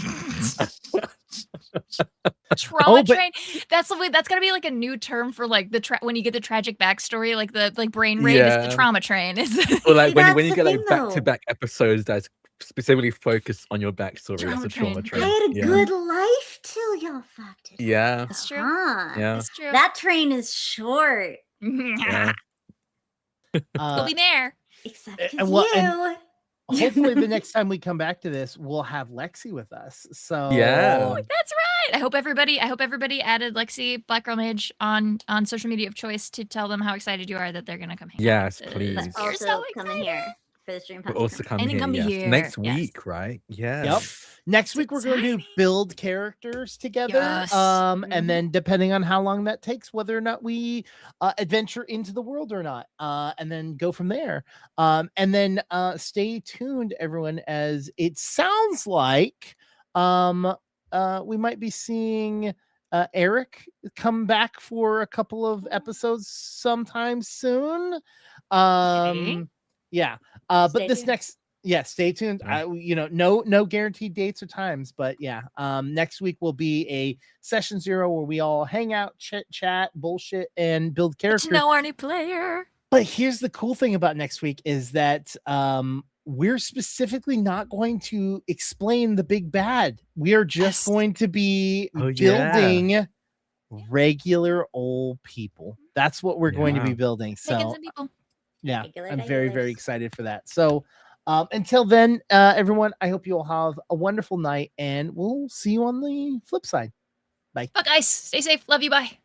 Trauma train. That's gonna be like a new term for like when you get the tragic backstory, like the brain rave is the trauma train. Or like when you get like back-to-back episodes that's specifically focused on your backstory. That's a trauma train. I had a good life till y'all fucked it. Yeah. That's true. Yeah. That's true. That train is short. Yeah. We'll be there. Except you. Hopefully the next time we come back to this, we'll have Lexi with us. So yeah, that's right. I hope everybody added Lexi Black Girl Mage on social media of choice to tell them how excited you are that they're gonna come here. Yes, please. But also coming here for the stream. But also come here. Next week, right? Yeah. Yep. Next week we're going to build characters together. And then depending on how long that takes, whether or not we adventure into the world or not, and then go from there. And then stay tuned, everyone, as it sounds like we might be seeing Eric come back for a couple of episodes sometime soon. Yeah. But this next. Yeah, stay tuned. No guaranteed dates or times, but yeah, next week will be a session 0 where we all hang out, chat, bullshit, and build characters. No Arnie player. But here's the cool thing about next week is that we're specifically not going to explain the big bad. We are just going to be building regular old people. That's what we're going to be building. So yeah, I'm very, very excited for that. So until then, everyone, I hope you all have a wonderful night, and we'll see you on the flip side. Bye. Bye, guys. Stay safe. Love you. Bye.